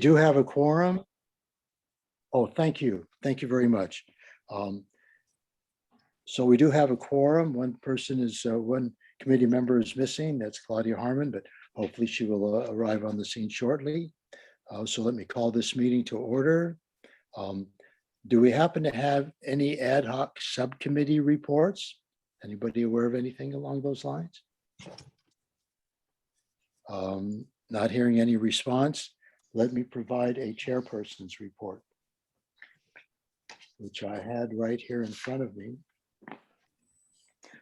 do have a quorum. Oh, thank you. Thank you very much. So we do have a quorum. One person is, one committee member is missing. That's Claudia Harmon, but hopefully she will arrive on the scene shortly. So let me call this meeting to order. Do we happen to have any ad hoc subcommittee reports? Anybody aware of anything along those lines? Not hearing any response. Let me provide a chairperson's report, which I had right here in front of me.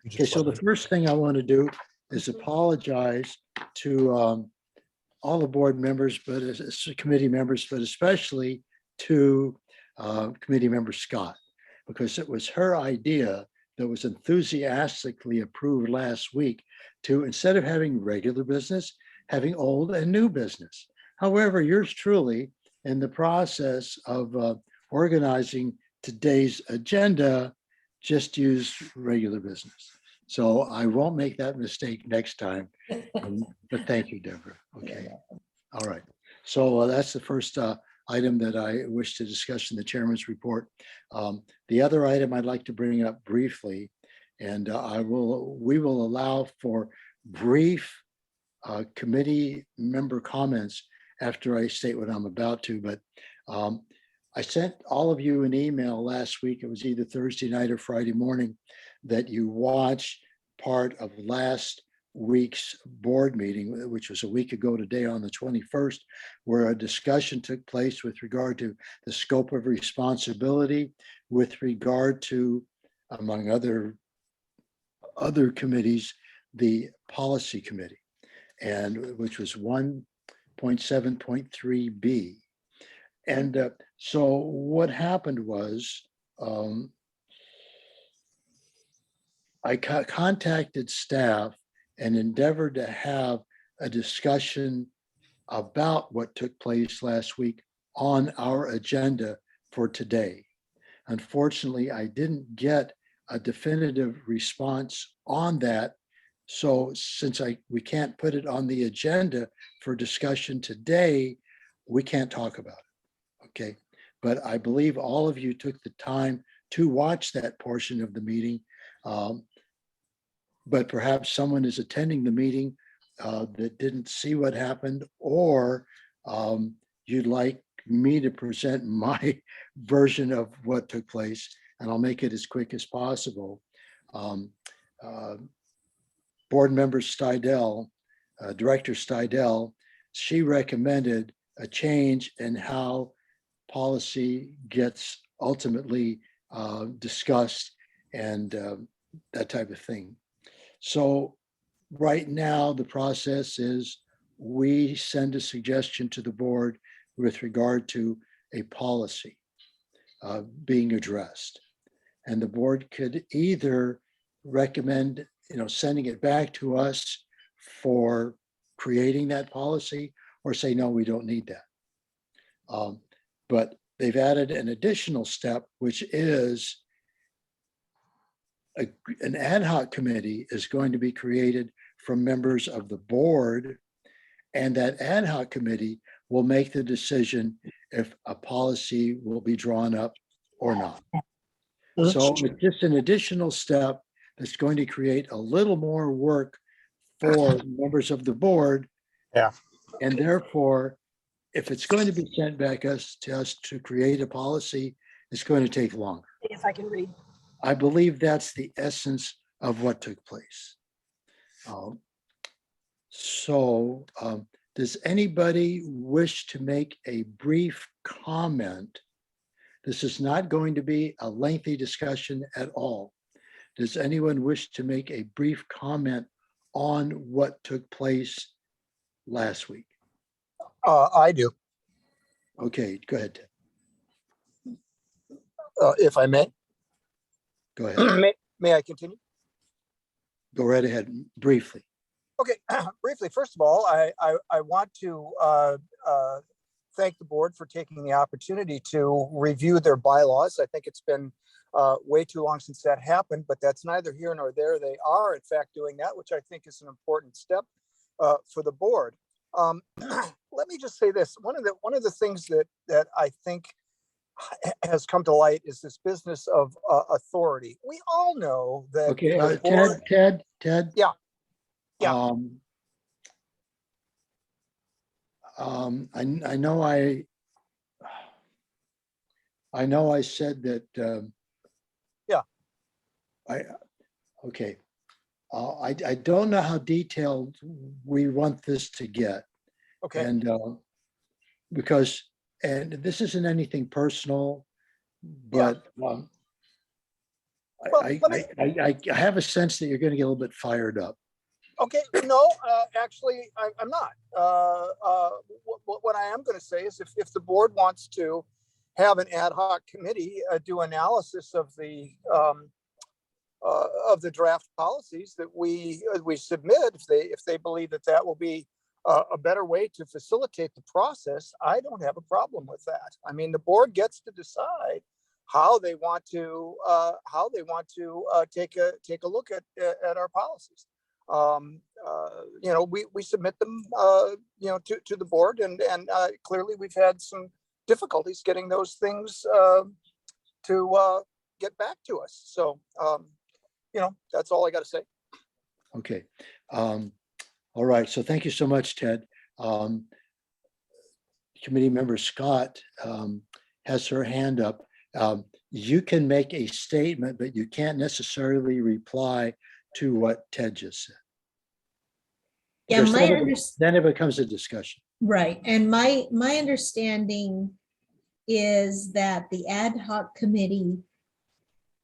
Okay, so the first thing I want to do is apologize to all the board members, but as committee members, but especially to committee member Scott, because it was her idea that was enthusiastically approved last week to, instead of having regular business, having old and new business. However, yours truly, in the process of organizing today's agenda, just use regular business. So I won't make that mistake next time. But thank you, Deborah. Okay. All right. So that's the first item that I wish to discuss in the chairman's report. The other item I'd like to bring up briefly, and we will allow for brief committee member comments after I state what I'm about to, but I sent all of you an email last week. It was either Thursday night or Friday morning that you watched part of last week's board meeting, which was a week ago today on the 21st, where a discussion took place with regard to the scope of responsibility with regard to, among other committees, the policy committee, and which was 1.7.3B. And so what happened was I contacted staff and endeavored to have a discussion about what took place last week on our agenda for today. Unfortunately, I didn't get a definitive response on that. So since we can't put it on the agenda for discussion today, we can't talk about it. Okay, but I believe all of you took the time to watch that portion of the meeting. But perhaps someone is attending the meeting that didn't see what happened, or you'd like me to present my version of what took place, and I'll make it as quick as possible. Board member Stidel, Director Stidel, she recommended a change in how policy gets ultimately discussed and that type of thing. So right now, the process is we send a suggestion to the board with regard to a policy being addressed. And the board could either recommend, sending it back to us for creating that policy, or say, no, we don't need that. But they've added an additional step, which is an ad hoc committee is going to be created from members of the board, and that ad hoc committee will make the decision if a policy will be drawn up or not. So it's just an additional step that's going to create a little more work for members of the board. Yeah. And therefore, if it's going to be sent back to us to create a policy, it's going to take longer. If I can read. I believe that's the essence of what took place. Does anybody wish to make a brief comment? This is not going to be a lengthy discussion at all. Does anyone wish to make a brief comment on what took place last week? I do. Okay, go ahead, Ted. If I may. Go ahead. May I continue? Go right ahead, briefly. Okay, briefly, first of all, I want to thank the board for taking the opportunity to review their bylaws. I think it's been way too long since that happened, but that's neither here nor there. They are, in fact, doing that, which I think is an important step for the board. Let me just say this. One of the things that I think has come to light is this business of authority. We all know that Okay, the board, Ted. Yeah, yeah. I know I said that. Yeah. Okay. I don't know how detailed we want this to get. Okay. And because, and this isn't anything personal, but Well, I let me, have a sense that you're going to get a little bit fired up. Okay, no, actually, I'm not. What I am going to say is if the board wants to have an ad hoc committee do analysis of the draft policies that we submit, if they believe that that will be a better way to facilitate the process, I don't have a problem with that. I mean, the board gets to decide how they want to take a look at our policies. We submit them, to the board, and clearly we've had some difficulties getting those things to get back to us. So, that's all I got to say. Okay. All right. So thank you so much, Ted. Committee member Scott has her hand up. You can make a statement, but you can't necessarily reply to what Ted just said. Yeah, Then it becomes a discussion. right. And my understanding is that the ad hoc committee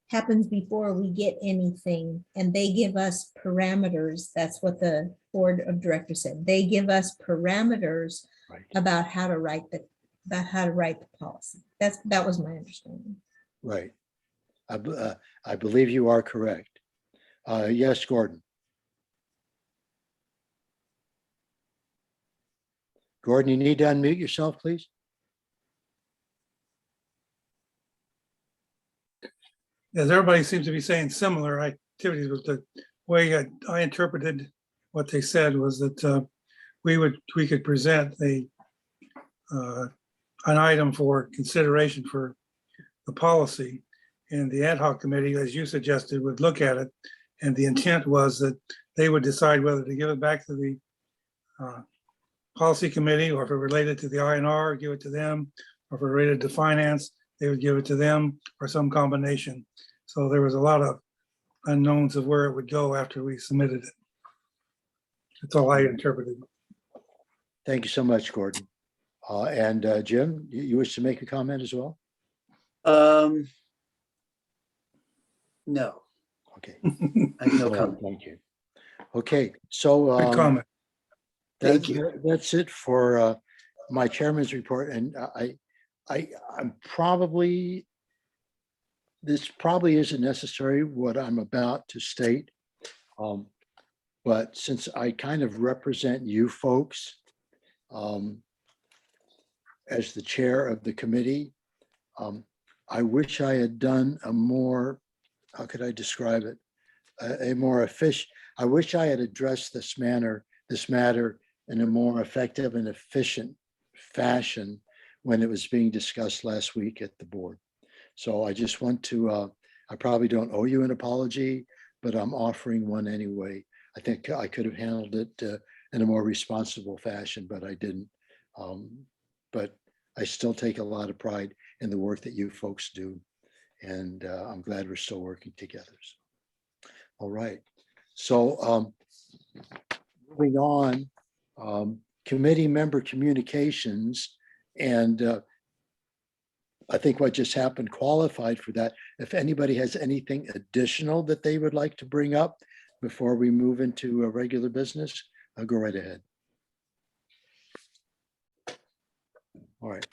happens before we get anything, and they give us parameters. That's what the board of directors said. They give us parameters Right. about how to write the policy. That was my understanding. Right. I believe you are correct. Yes, Gordon. Gordon, you need to unmute yourself, please. As everybody seems to be saying similar activities, but the way I interpreted what they said was that we could present an item for consideration for the policy, and the ad hoc committee, as you suggested, would look at it. And the intent was that they would decide whether to give it back to the policy committee, or if it related to the INR, give it to them, or if it related to finance, they would give it to them, or some combination. So there was a lot of unknowns of where it would go after we submitted it. That's all I interpreted. Thank you so much, Gordon. And Jim, you wish to make a comment as well? No, Okay. I have no Well, comment. thank you. Okay, so Good comment. Thank you. that's it for my chairman's report. And I'm probably, this probably isn't necessary what I'm about to state. But since I kind of represent you folks as the chair of the committee, I wish I had done a more, how could I describe it? A more efficient, I wish I had addressed this matter in a more effective and efficient fashion when it was being discussed last week at the board. So I just want to, I probably don't owe you an apology, but I'm offering one anyway. I think I could have handled it in a more responsible fashion, but I didn't. But I still take a lot of pride in the work that you folks do. And I'm glad we're still working together. All right. So moving on, committee member communications. And I think what just happened qualified for that. If anybody has anything additional that they would like to bring up before we move into a regular business, I'll go right ahead. All right.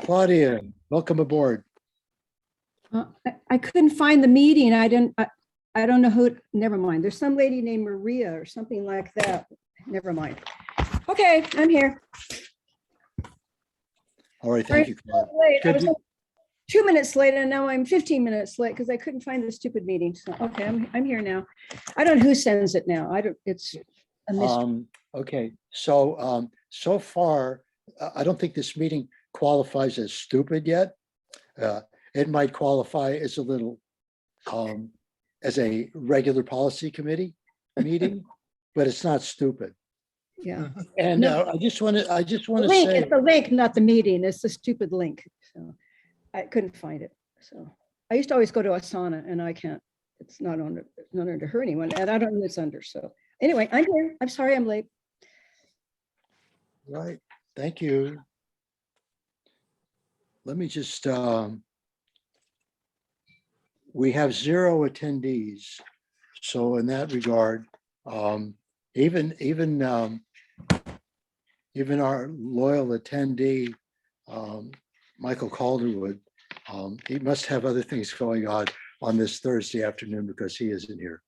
Claudia, welcome aboard. I couldn't find the meeting. I don't know who, never mind. There's some lady named Maria or something like that. Never mind. Okay, I'm here. All right, thank you, Claudia. Late. I Good was to- 2 minutes late and now I'm 15 minutes late because I couldn't find the stupid meeting. So, okay, I'm here now. I don't know who sends it now. a mystery. Okay, so, so far, I don't think this meeting qualifies as stupid yet. It might qualify as a little, as a regular policy committee meeting, but it's not stupid. Yeah. And No. I just want to The link, say, it's the link, not the meeting. It's the stupid link. So I couldn't find it. So I used to always go to Asana and I can't, it's not under, not under her anyone, and I don't know it's under. So anyway, I'm here. I'm sorry I'm late. right, thank you. Let me just, we have 0 attendees. So in that regard, even our loyal attendee, Michael Calderwood, he must have other things going on this Thursday afternoon because he isn't here.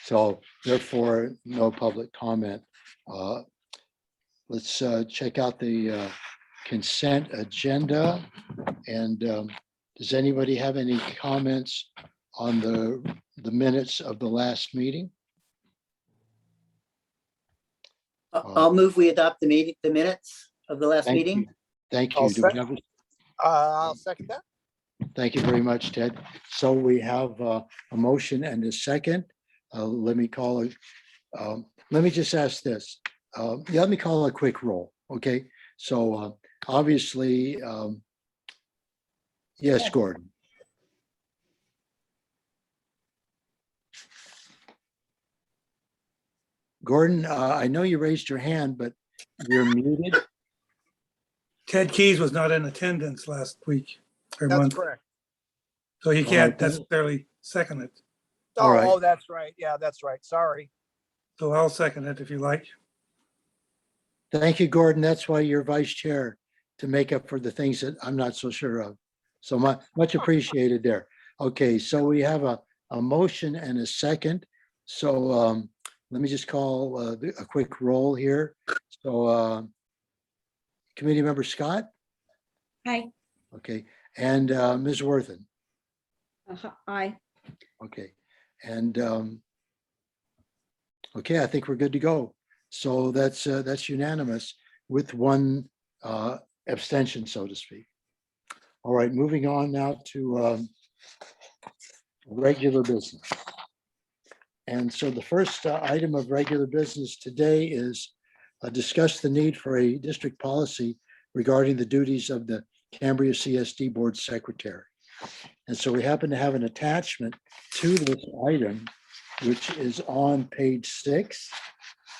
So therefore, no public comment. Let's check out the consent agenda. And does anybody have any comments on the minutes of the last meeting? I'll move, we adopt the minutes of the last Thank meeting. you. Thank I'll you. Do we have I'll second that. Thank you very much, Ted. So we have a motion and a second. Let me call it, let me just ask this. Let me call a quick roll, okay? So obviously, yes, Gordon. Gordon, I know you raised your hand, but you're muted. Ted Keys was not in attendance last week or That's month, correct. so he All can't right. necessarily second it. All right. Oh, that's right. Yeah, that's right. Sorry. So I'll second it if you like. Thank you, Gordon. That's why you're vice chair, to make up for the things that I'm not so sure of. So much appreciated there. Okay, so we have a motion and a second. So let me just call a quick roll here. So Committee Member Scott, Hi. okay, and Ms. Worthen, Aye. okay, and okay, I think we're good to go. So that's unanimous with one abstention, so to speak. All right, moving on now to regular business. And so the first item of regular business today is discuss the need for a district policy regarding the duties of the Cambria CSD Board Secretary. And so we happen to have an attachment to this item, which is on page 6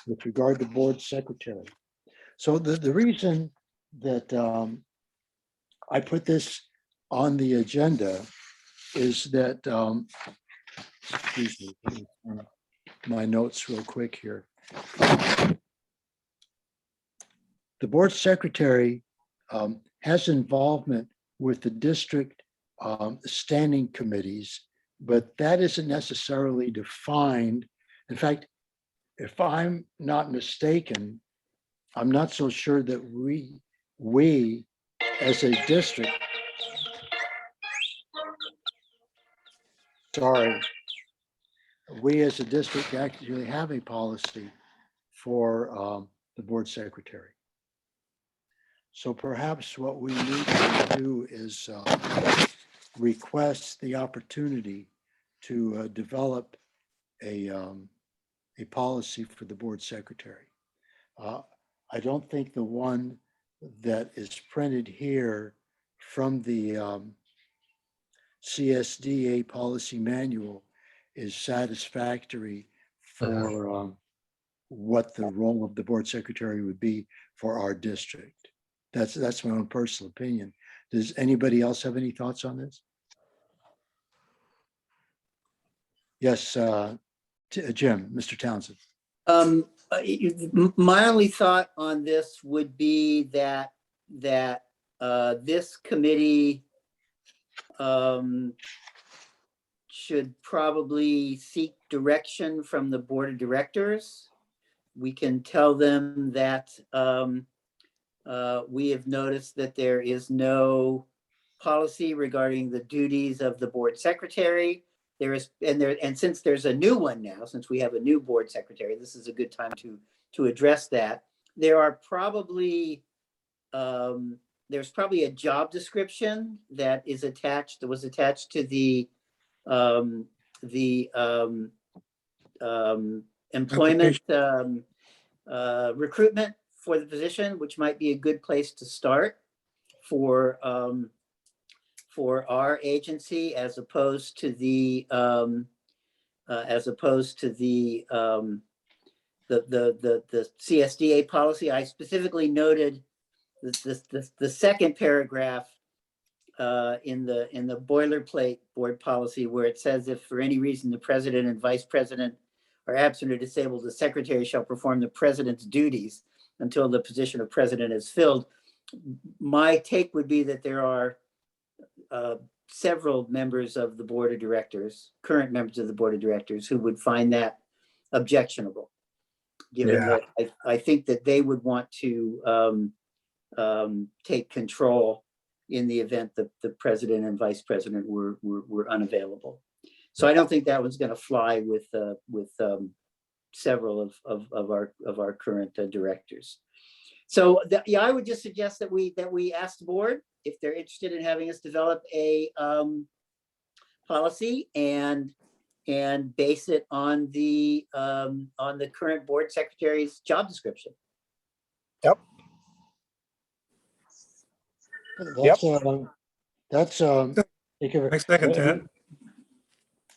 with regard to Board Secretary. So the reason that I put this on the agenda is that, excuse me, let me turn up my notes real quick here. The board secretary has involvement with the district standing committees, but that isn't necessarily defined. In fact, if I'm not mistaken, I'm not so sure that we as a district, sorry, we as a district actually have a policy for the board secretary. So perhaps what we need to do is request the opportunity to develop a policy for the board secretary. I don't think the one that is printed here from the CSDA policy manual is satisfactory for what the role of the board secretary would be for our district. That's my own personal opinion. Does anybody else have any thoughts on this? Yes, Jim, Mr. Townsend. My only thought on this would be that this committee should probably seek direction from the board of directors. We can tell them that we have noticed that there is no policy regarding the duties of the board secretary. And since there's a new one now, since we have a new board secretary, this is a good time to to address that. There are probably, there's probably a job description that is attached, that was attached to the employment recruitment for the position, which might be a good place to start for our agency, as opposed to the the CSDA policy. I specifically noted the second paragraph in the boilerplate board policy, where it says, if for any reason the president and vice president are absent or disabled, the secretary shall perform the president's duties until the position of president is filled. My take would be that there are several members of the board of directors, current members of the board of directors, who would find that objectionable. Given Yeah. that I think that they would want to take control in the event that the president and vice president were unavailable. So I don't think that was going to fly with several of our current directors. So yeah, I would just suggest that we ask the board if they're interested in having us develop a policy and base it on the current board secretary's job description. That's, think of it- I second that.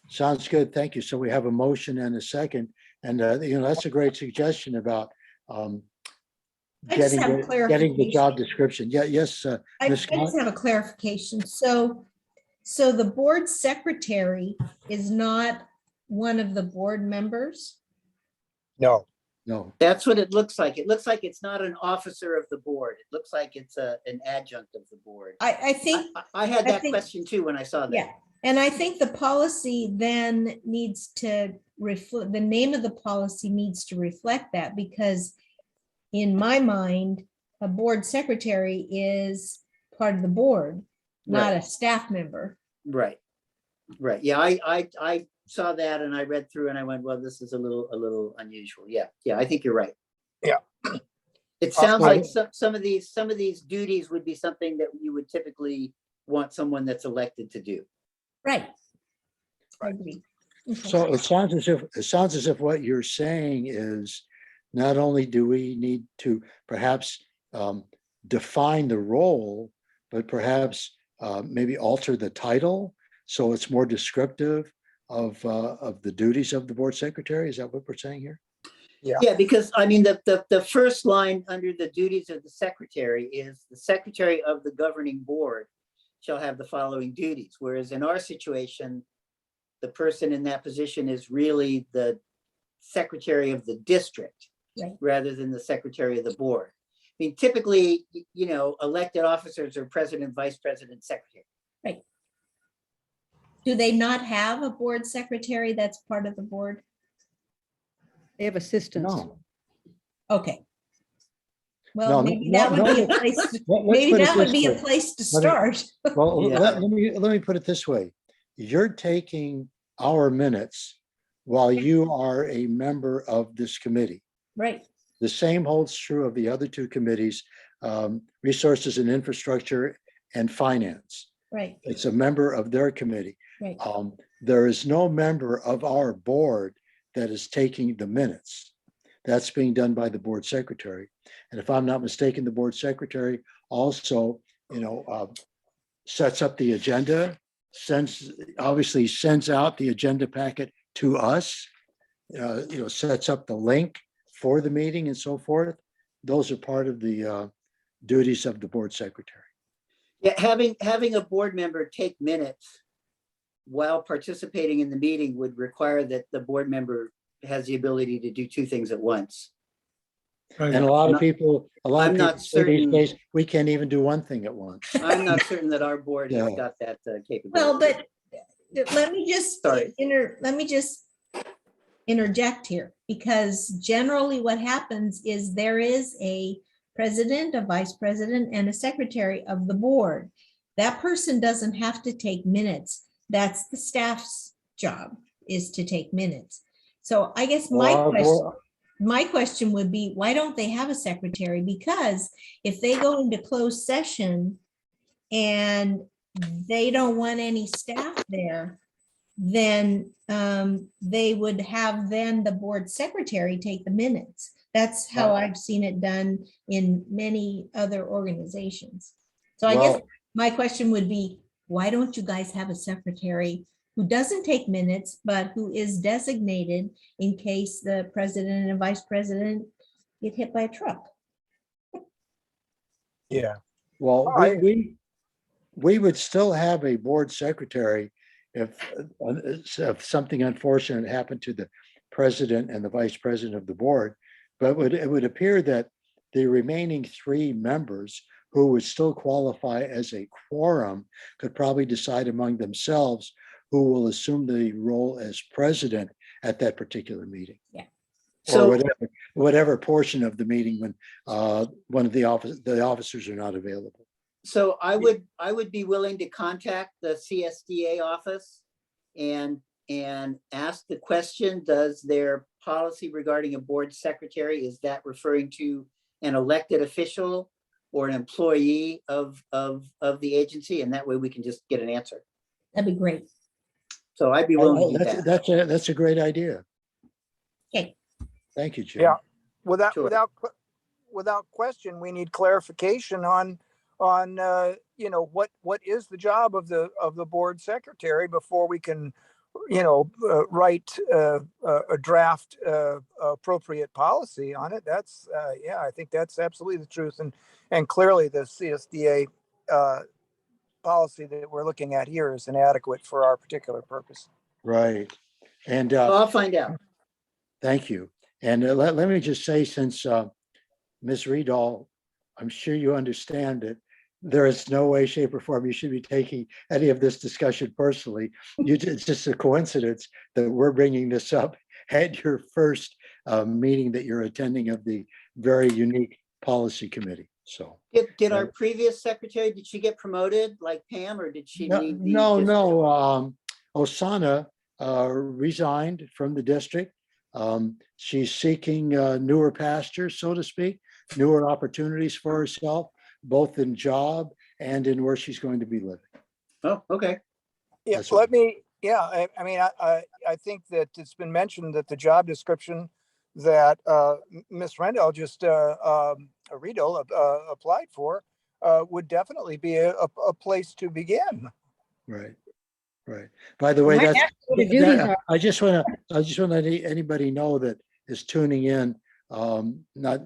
Sounds good. Thank you. So we have a motion and a second. And, that's a great suggestion about I just have getting the job clarification. description. Yeah, yes, I Ms. just Scott? have a clarification. So the board secretary is not one of the board members? No, No, That's what it looks like. It looks like it's not an officer of the board. It looks like it's an adjunct of the board. I think, I had I that think- question too when I saw that. yeah. And I think the policy then needs to reflect, the name of the policy needs to reflect that, because in my mind, a board secretary is part of the board, not a staff member. Right. Right. Yeah, I saw that and I read through and I went, well, this is a little unusual. Yeah. Yeah, I think you're right. Yeah. It sounds well- like some of these duties would be something that you would typically want someone that's elected to do. Right. I agree. Okay. so it sounds as if what you're saying is not only do we need to perhaps define the role, but perhaps maybe alter the title so it's more descriptive of the duties of the board secretary. Is that what we're saying here? Yeah, because I mean, the first line under the duties of the secretary is the secretary of the governing board shall have the following duties. Whereas in our situation, the person in that position is really the secretary of the district Right. rather than the secretary of the board. I mean, typically, elected officers are president, vice president, secretary. Do they not have a board secretary that's part of the board? They have assistants. No. Okay. No, Well, maybe that no, would be a no. place, Let's maybe put it that would this be a way. place to Let me- start. Well, Yeah. let me put it this way. You're taking our minutes while you are a member of this committee. Right, The same holds true of the other two committees, Resources and Infrastructure and Finance. right, It's a member of their committee. right. There is no member of our board that is taking the minutes. That's being done by the board secretary. And if I'm not mistaken, the board secretary also, sets up the agenda, obviously sends out the agenda packet to us, sets up the link for the meeting and so forth. Those are part of the duties of the board secretary. Yeah, having a board member take minutes while participating in the meeting would require that the board member has the ability to do two things at once. And a lot of not- people, I'm not say these certain- days, we can't even do one thing at once. I'm not certain that our board has Yeah. got that capability. Well, but let me just, Sorry. let me just interject here, because generally what happens is there is a president, a vice president, and a secretary of the board. That person doesn't have to take minutes. That's the staff's job, is to take minutes. So I guess my Well, question, my question would be, why don't they have a secretary? Because if they go into closed session and they don't want any staff there, then they would have then the board secretary take the minutes. That's how I've seen it done in many other organizations. So I guess Well, my question would be, why don't you guys have a secretary who doesn't take minutes, but who is designated in case the president and vice president get hit by a truck? Yeah. well, I- we would still have a board secretary if something unfortunate happened to the president and the vice president of the board. But it would appear that the remaining three members who would still qualify as a quorum could probably decide among themselves who will assume the role as president at that particular meeting. Or So, whatever portion of the meeting when one of the officers are not available. so I would be willing to contact the CSDA office and ask the question, does their policy regarding a board secretary, is that referring to an elected official or an employee of the agency? And that way we can just get an answer. That'd be great. So I'd be willing to do that. That's a great idea. Okay. Thank you, Jim. Yeah. Without, Sure. without question, we need clarification on, you know, what is the job of the board secretary before we can, you know, write a draft appropriate policy on it. That's, yeah, I think that's absolutely the truth. And clearly the CSDA policy that we're looking at here is inadequate for our particular purpose. Right. And So I'll find out. thank you. And let me just say, since Ms. Riedel, I'm sure you understand that there is no way, shape, or form you should be taking any of this discussion personally. It's just a coincidence that we're bringing this up at your first meeting that you're attending of the very unique policy committee. So. Did our previous secretary, did she get promoted like Pam, or did she No, leave? the no, district? no. Osana resigned from the district. She's seeking newer pastures, so to speak, newer opportunities for herself, both in job and in where she's going to be living. Oh, okay. Yeah, That's what- I mean, I think that it's been mentioned that the job description that Ms. Rendell just Riedel applied for would definitely be a place to begin. Right, right. By the way, Might that's, ask what the duties that- are. I just want to let anybody know that is tuning in, not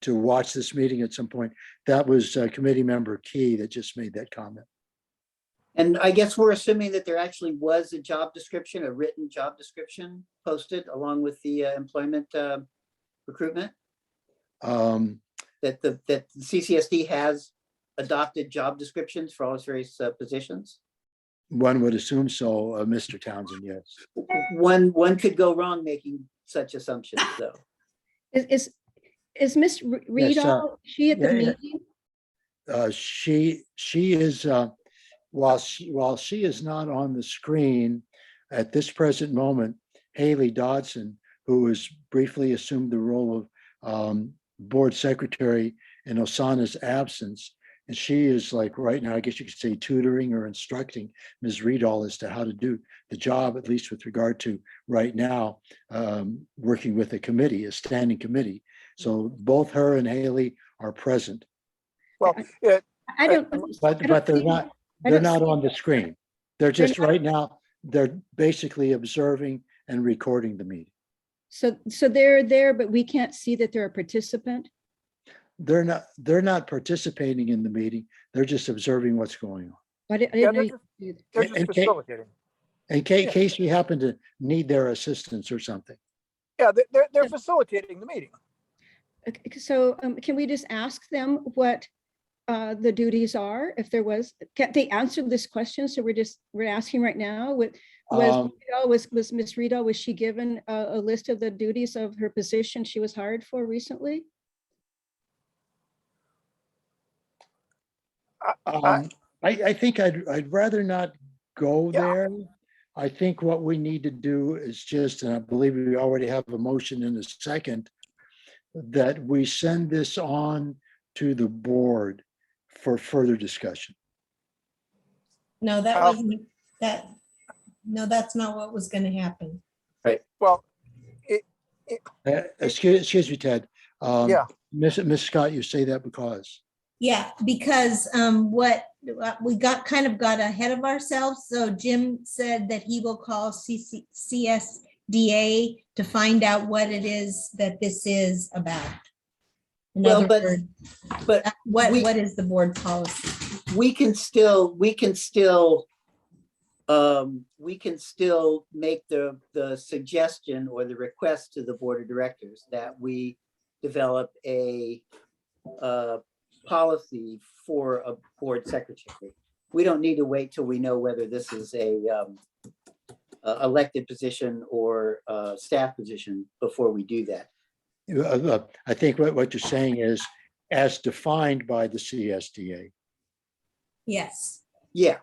to watch this meeting at some point. That was committee member Key that just made that comment. And I guess we're assuming that there actually was a job description, a written job description posted along with the employment recruitment, Um, that the CCSD has adopted job descriptions for all its various positions. One would assume so, Mr. Townsend, yes. One could go wrong making such assumptions, though. Is Miss Riedel, she at the yeah, yeah. meeting? She is, while she is not on the screen at this present moment, Haley Dodson, who has briefly assumed the role of board secretary in Osana's absence, and she is like right now, I guess you could say tutoring or instructing Ms. Riedel as to how to do the job, at least with regard to right now, working with a committee, a standing committee. So both her and Haley are present, Well, I don't. but I don't they're see- not, I they're don't not see- on the screen. They're just right now, they're basically observing and recording the meeting. So they're there, but we can't see that they're a participant. They're not participating in the meeting. They're just observing what's going on. I didn't Yeah, know you could do that. they're and just Kate- facilitating. In Yeah. case we happen to need their assistance or something. Yeah, they're facilitating the meeting. Okay, so can we just ask them what the duties are? If there was, can't they answer this question? So we're asking right now, Um, was Miss Riedel, was she given a list of the duties of her position she was hired for recently? I think I'd rather not go Yeah. there. I think what we need to do is just, and I believe we already have a motion in a second that we send this on to the board for further discussion. No, that Oh. wasn't, that, no, that's not what was gonna happen. Well, Excuse me, Ted. yeah, Miss Scott, you say that because, Yeah, because what we kind of got ahead of ourselves. So Jim said that he will call CSDA to find out what it is that this is about. In Well, other but- words, But what we- is the board policy? we can still make the suggestion or the request to the board of directors that we develop a policy for a board secretary. We don't need to wait till we know whether this is a elected position or a staff position before we do that. I think what you're saying is as defined by the CSDA. Yes. Yeah,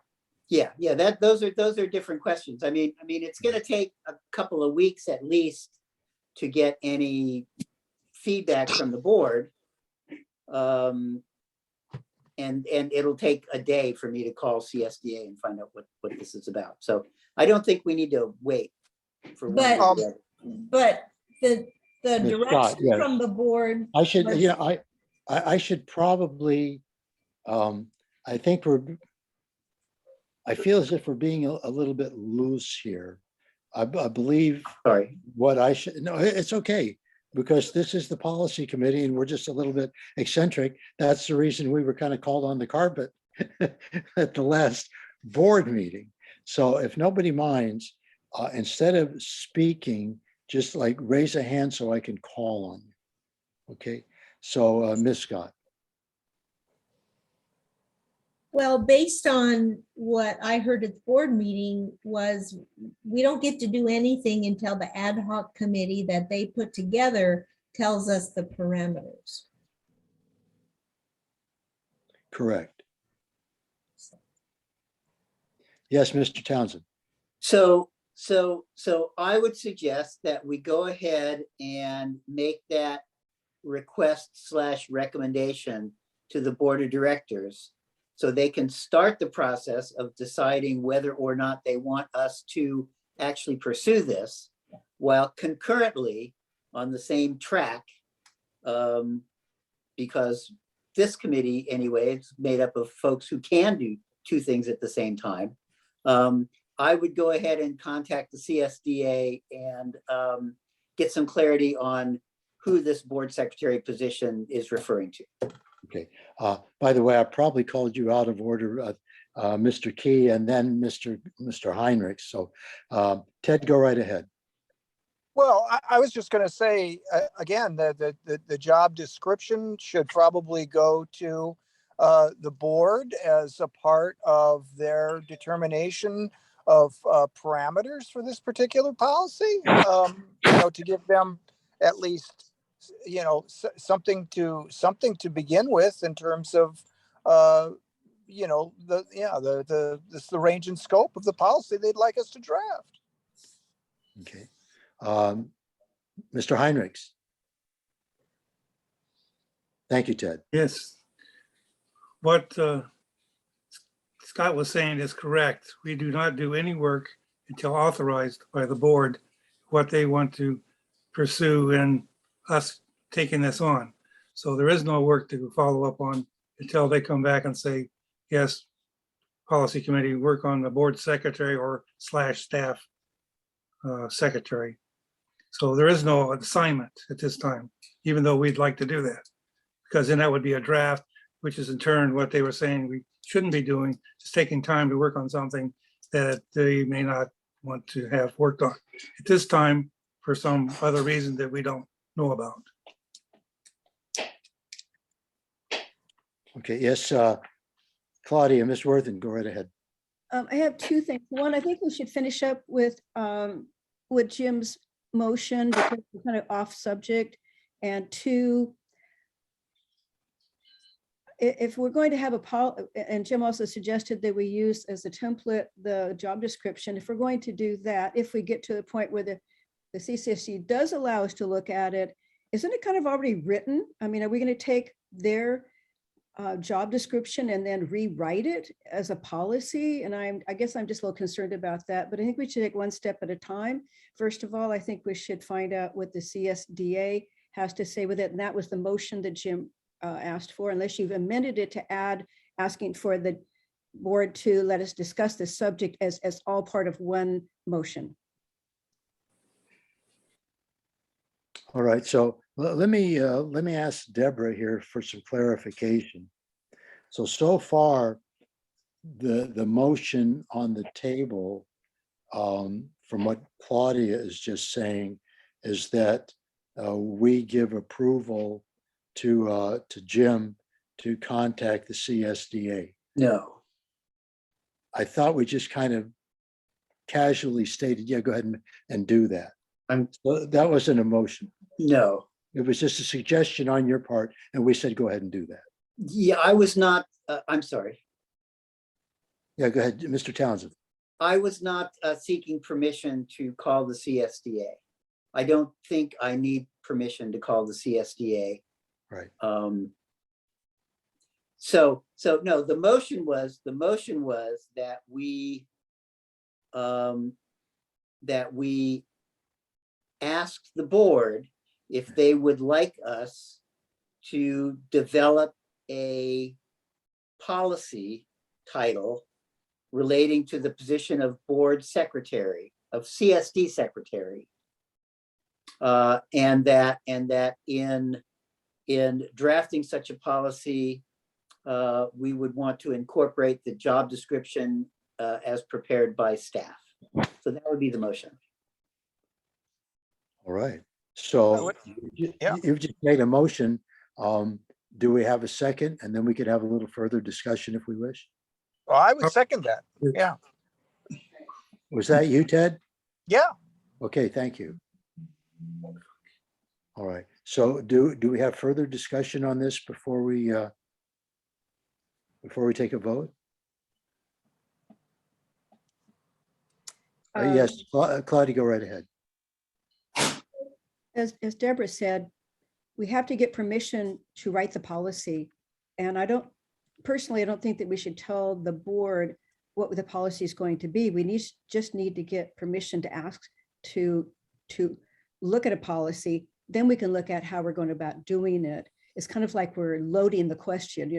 those are different questions. I mean, it's gonna take a couple of weeks at least to get any feedback from the board. And it'll take a day for me to call CSDA and find out what this is about. So I don't think we need to wait for one or the other. But the Ms. Scott, direction yes. from the board, I should, was- I should probably, I think I feel as if we're being a little bit loose here. I believe Sorry. what I should, no, it's okay. Because this is the policy committee and we're just a little bit eccentric. That's the reason we were kind of called on the carpet at the last board meeting. So if nobody minds, instead of speaking, just like raise a hand so I can call on you. Okay, so Ms. Scott. well, based on what I heard at the board meeting was we don't get to do anything until the ad hoc committee that they put together tells us the parameters. Correct. Yes, Mr. Townsend. So I would suggest that we go ahead and make that request/recommendation to the board of directors so they can start the process of deciding whether or not they want us to actually pursue this, while concurrently on the same track, because this committee anyway, it's made up of folks who can do two things at the same time. I would go ahead and contact the CSDA and get some clarity on who this board secretary position is referring to. Okay. By the way, I probably called you out of order, Mr. Key and then Mr. Heinrich. So Ted, go right ahead. well, I was just going to say, again, the job description should probably go to the board as a part of their determination of parameters for this particular policy, to give them at least, something to begin with in terms of, the range and scope of the policy they'd like us to draft. Okay. Mr. Heinrichs. Thank you, Ted. Yes. What Scott was saying is correct. We do not do any work until authorized by the board, what they want to pursue in us taking this on. So there is no work to follow up on until they come back and say, yes, policy committee, work on the board secretary or /staff secretary. So there is no assignment at this time, even though we'd like to do that. Because then that would be a draft, which is in turn what they were saying we shouldn't be doing, just taking time to work on something that they may not want to have worked on at this time for some other reason that we don't know about. Okay, yes, Claudia, Ms. Worthen, go right ahead. I have two things. One, I think we should finish up with Jim's motion because we're kind of off subject. And two, if we're going to have and Jim also suggested that we use as a template the job description. If we're going to do that, if we get to the point where the CCSD does allow us to look at it isn't it kind of already written? I mean, are we going to take their job description and then rewrite it as a policy? And I guess I'm just a little concerned about that, but I think we should take one step at a time. First of all, I think we should find out what the CSDA has to say with it. And that was the motion that Jim asked for, unless you've amended it to add, asking for the board to let us discuss this subject as all part of one motion. All right, so let me ask Deborah here for some clarification. So far, the motion on the table, from what Claudia is just saying, is that we give approval to Jim to contact the CSDA. No, I thought we just kind of casually stated, yeah, go ahead and do that. So that wasn't a motion. no. It was just a suggestion on your part, and we said, go ahead and do that. Yeah, I was not, I'm sorry. Yeah, go ahead, Mr. Townsend. I was not seeking permission to call the CSDA. I don't think I need permission to call the CSDA. Right. So no, the motion was that we asked the board if they would like us to develop a policy title relating to the position of board secretary, of CSD secretary. And that in drafting such a policy, we would want to incorporate the job description as prepared by staff. So that would be the motion. All right. So yeah. you've just made a motion. Do we have a second? And then we could have a little further discussion if we wish. Well, I would second that. Yeah, Was that you, Ted? yeah. Okay, thank you. All right. So do we have further discussion on this before we take a vote? Yes, Claudia, go right ahead. As Deborah said, we have to get permission to write the policy. And I don't think that we should tell the board what the policy is going to be. We just need to get permission to ask to look at a policy. Then we can look at how we're going about doing it. It's kind of like we're loading the question,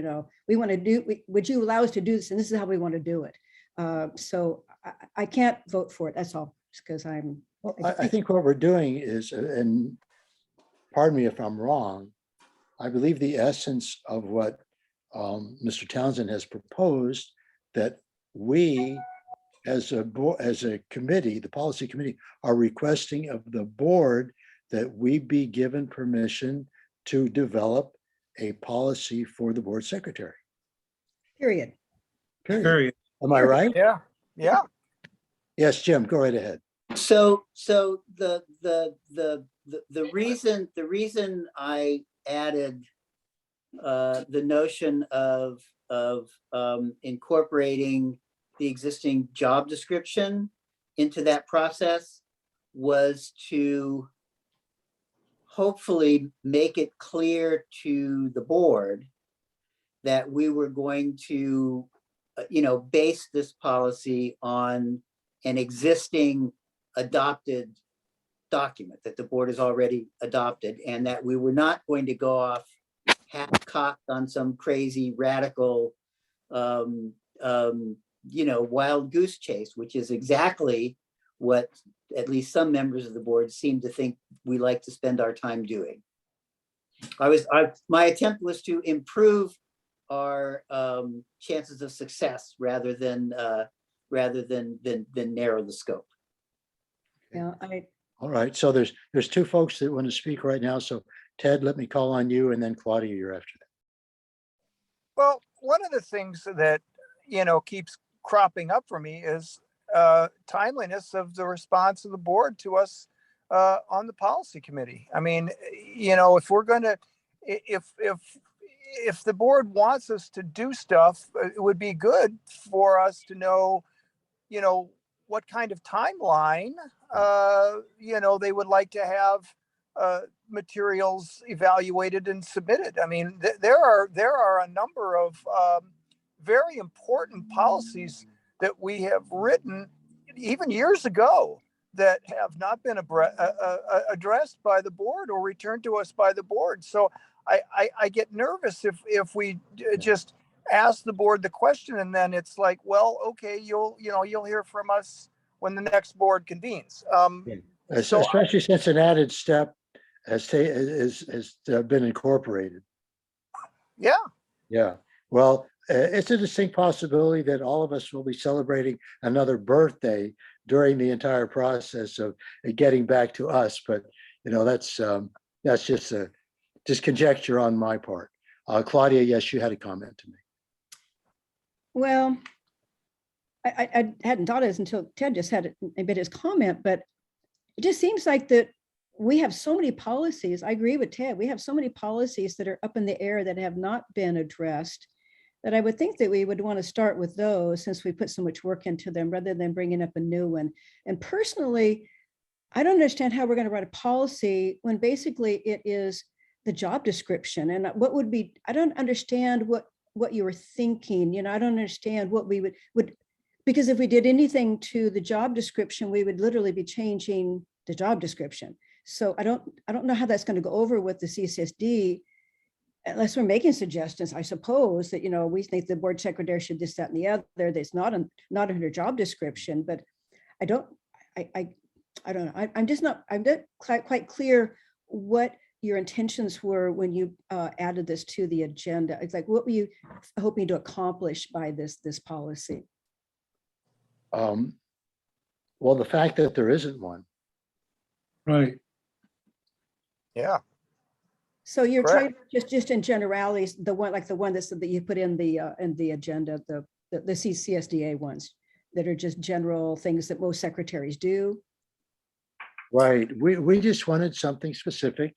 we want to do, would you allow us to do this? And this is how we want to do it. So I can't vote for it. That's all, because I'm. Well, I think what we're doing is, and pardon me if I'm wrong, I believe the essence of what Mr. Townsend has proposed, that we as a committee, the policy committee, are requesting of the board that we be given permission to develop a policy for the board secretary. Period. Period. Am I right? Yeah, yeah. Yes, Jim, go right ahead. So the reason I added the notion of incorporating the existing job description into that process was to hopefully make it clear to the board that we were going to, base this policy on an existing adopted document that the board has already adopted, and that we were not going to go off half-cocked on some crazy radical, wild goose chase, which is exactly what at least some members of the board seem to think we like to spend our time doing. My attempt was to improve our chances of success rather than narrow the scope. Yeah, All right, so there's two folks that want to speak right now. So Ted, let me call on you, and then Claudia, you're after that. Well, one of the things that, keeps cropping up for me is timeliness of the response of the board to us on the policy committee. I mean, if we're going to, if the board wants us to do stuff, it would be good for us to know, what kind of timeline, they would like to have materials evaluated and submitted. I mean, there are a number of very important policies that we have written even years ago that have not been addressed by the board or returned to us by the board. So I get nervous if we just ask the board the question and then it's like, well, okay, you'll hear from us when the next board convenes. So Especially since an added step has been incorporated. yeah, Yeah, well, it's a distinct possibility that all of us will be celebrating another birthday during the entire process of it getting back to us. But, that's just conjecture on my part. Claudia, yes, you had a comment to me. Well, I hadn't thought of this until Ted just had a bit his comment, but it just seems like that we have so many policies. I agree with Ted. We have so many policies that are up in the air that have not been addressed, that I would think that we would want to start with those since we put so much work into them rather than bringing up a new one. And personally, I don't understand how we're going to write a policy when basically it is the job description. And I don't understand what you were thinking. I don't understand what we would, because if we did anything to the job description, we would literally be changing the job description. So I don't know how that's going to go over with the CCSD unless we're making suggestions, I suppose, that, we think the board secretary should this, that, and the other. That's not under job description, but I don't know. I'm not quite clear what your intentions were when you added this to the agenda. It's like, what were you hoping to accomplish by this policy? Well, the fact that there isn't one. Right. yeah. So you're Correct. trying just in generalities, the one that you put in the agenda, the CCSDA ones that are just general things that most secretaries do. Right. We just wanted something specific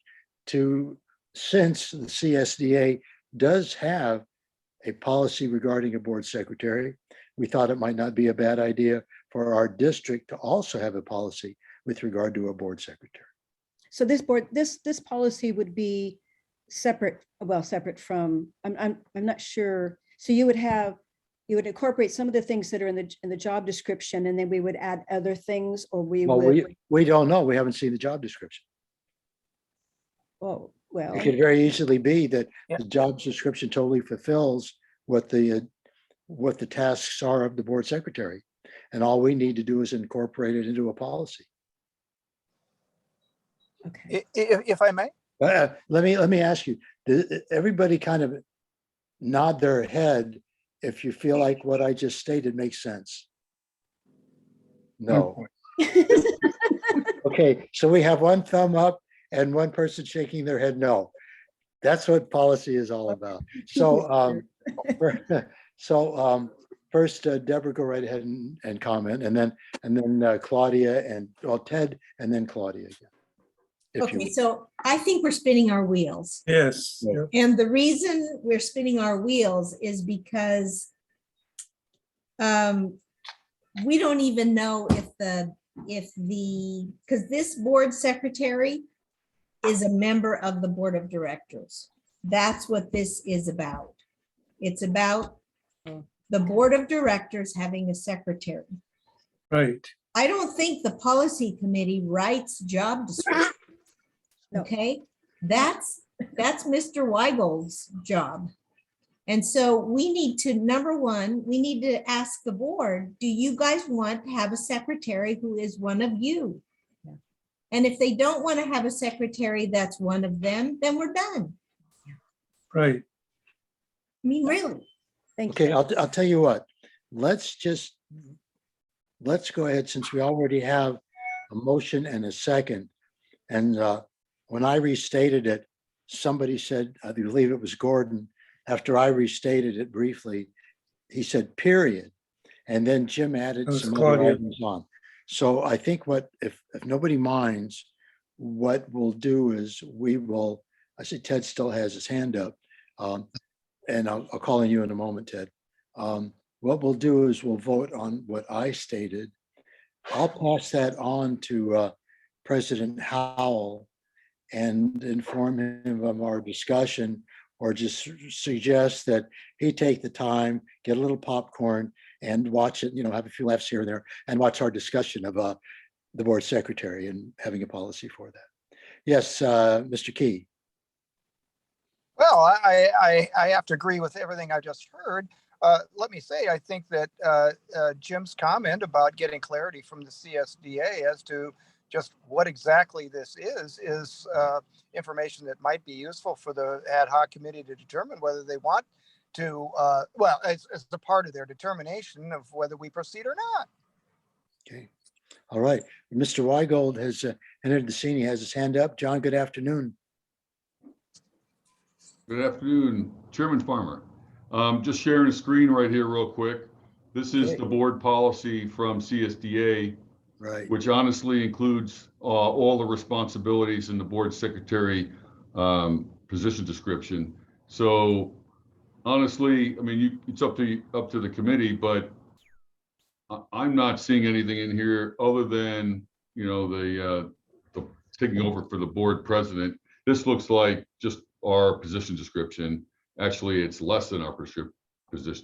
since the CSDA does have a policy regarding a board secretary, we thought it might not be a bad idea for our district to also have a policy with regard to a board secretary. So this policy would be separate from, I'm not sure. So you would incorporate some of the things that are in the job description, and then we would add other things, or we don't know. We haven't seen the job description. Oh, well. It could very easily be that Yeah. the job description totally fulfills what the tasks are of the board secretary. And all we need to do is incorporate it into a policy. Okay. If I may. Let me ask you, everybody kind of nod their head if you feel like what I just stated makes sense. No. Okay, so we have one thumb up and one person shaking their head no. That's what policy is all about. So first, Deborah, go right ahead and comment, and then Claudia and Ted, and then Claudia again. Okay, so I think we're spinning our wheels. Yes. Yeah. And the reason we're spinning our wheels is because we don't even know because this board secretary is a member of the board of directors. That's what this is about. It's about the board of directors having a secretary. Right. I don't think the policy committee writes job descriptions. No. Okay, that's Mr. Weigel's job. And so we need to, number one, we need to ask the board, do you guys want to have a secretary who is one of you? Yeah. And if they don't want to have a secretary that's one of them, then we're done. Right. I mean, really. Thank you. Okay, I'll tell you what, let's go ahead, since we already have a motion and a second. And when I restated it, somebody said, I believe it was Gordon, after I restated it briefly, he said, period. And then Jim added That was some other Claudia. items on. So I think if nobody minds, what we'll do is I see Ted still has his hand up. And I'll call on you in a moment, Ted. What we'll do is we'll vote on what I stated. I'll pass that on to President Howell, and inform him of our discussion, or just suggest that he take the time, get a little popcorn and watch it, have a few laughs here and there, and watch our discussion of the board secretary and having a policy for that. Yes, Mr. Key. Well, I have to agree with everything I just heard. Let me say, I think that Jim's comment about getting clarity from the CSDA as to just what exactly this is information that might be useful for the ad hoc committee to determine whether they want to, well, as a part of their determination of whether we proceed or not. Okay. All right. Mr. Weigold has entered the scene. He has his hand up. John, good afternoon. Good afternoon, Chairman Farmer. Just sharing a screen right here real quick. This is Okay. the board policy from CSDA, Right. which honestly includes all the responsibilities in the board secretary position description. So honestly, I mean, it's up to the committee, but I'm not seeing anything in here other than, the taking over for the board president. This looks like just our position description. Actually, it's less than our position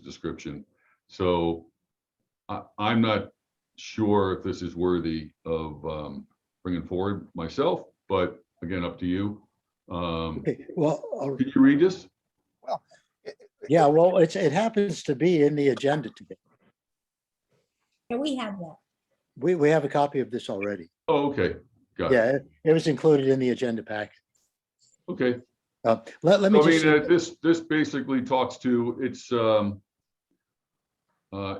description. So I'm not sure if this is worthy of bringing forward myself, but again, up to you. Okay. Well, Can you read this? yeah, well, it happens to be in the agenda today. Yeah, we have that. We have a copy of this already. Oh, okay, got it. Yeah, it was included in the agenda packet. Okay. Let me I just. mean, this basically talks to, I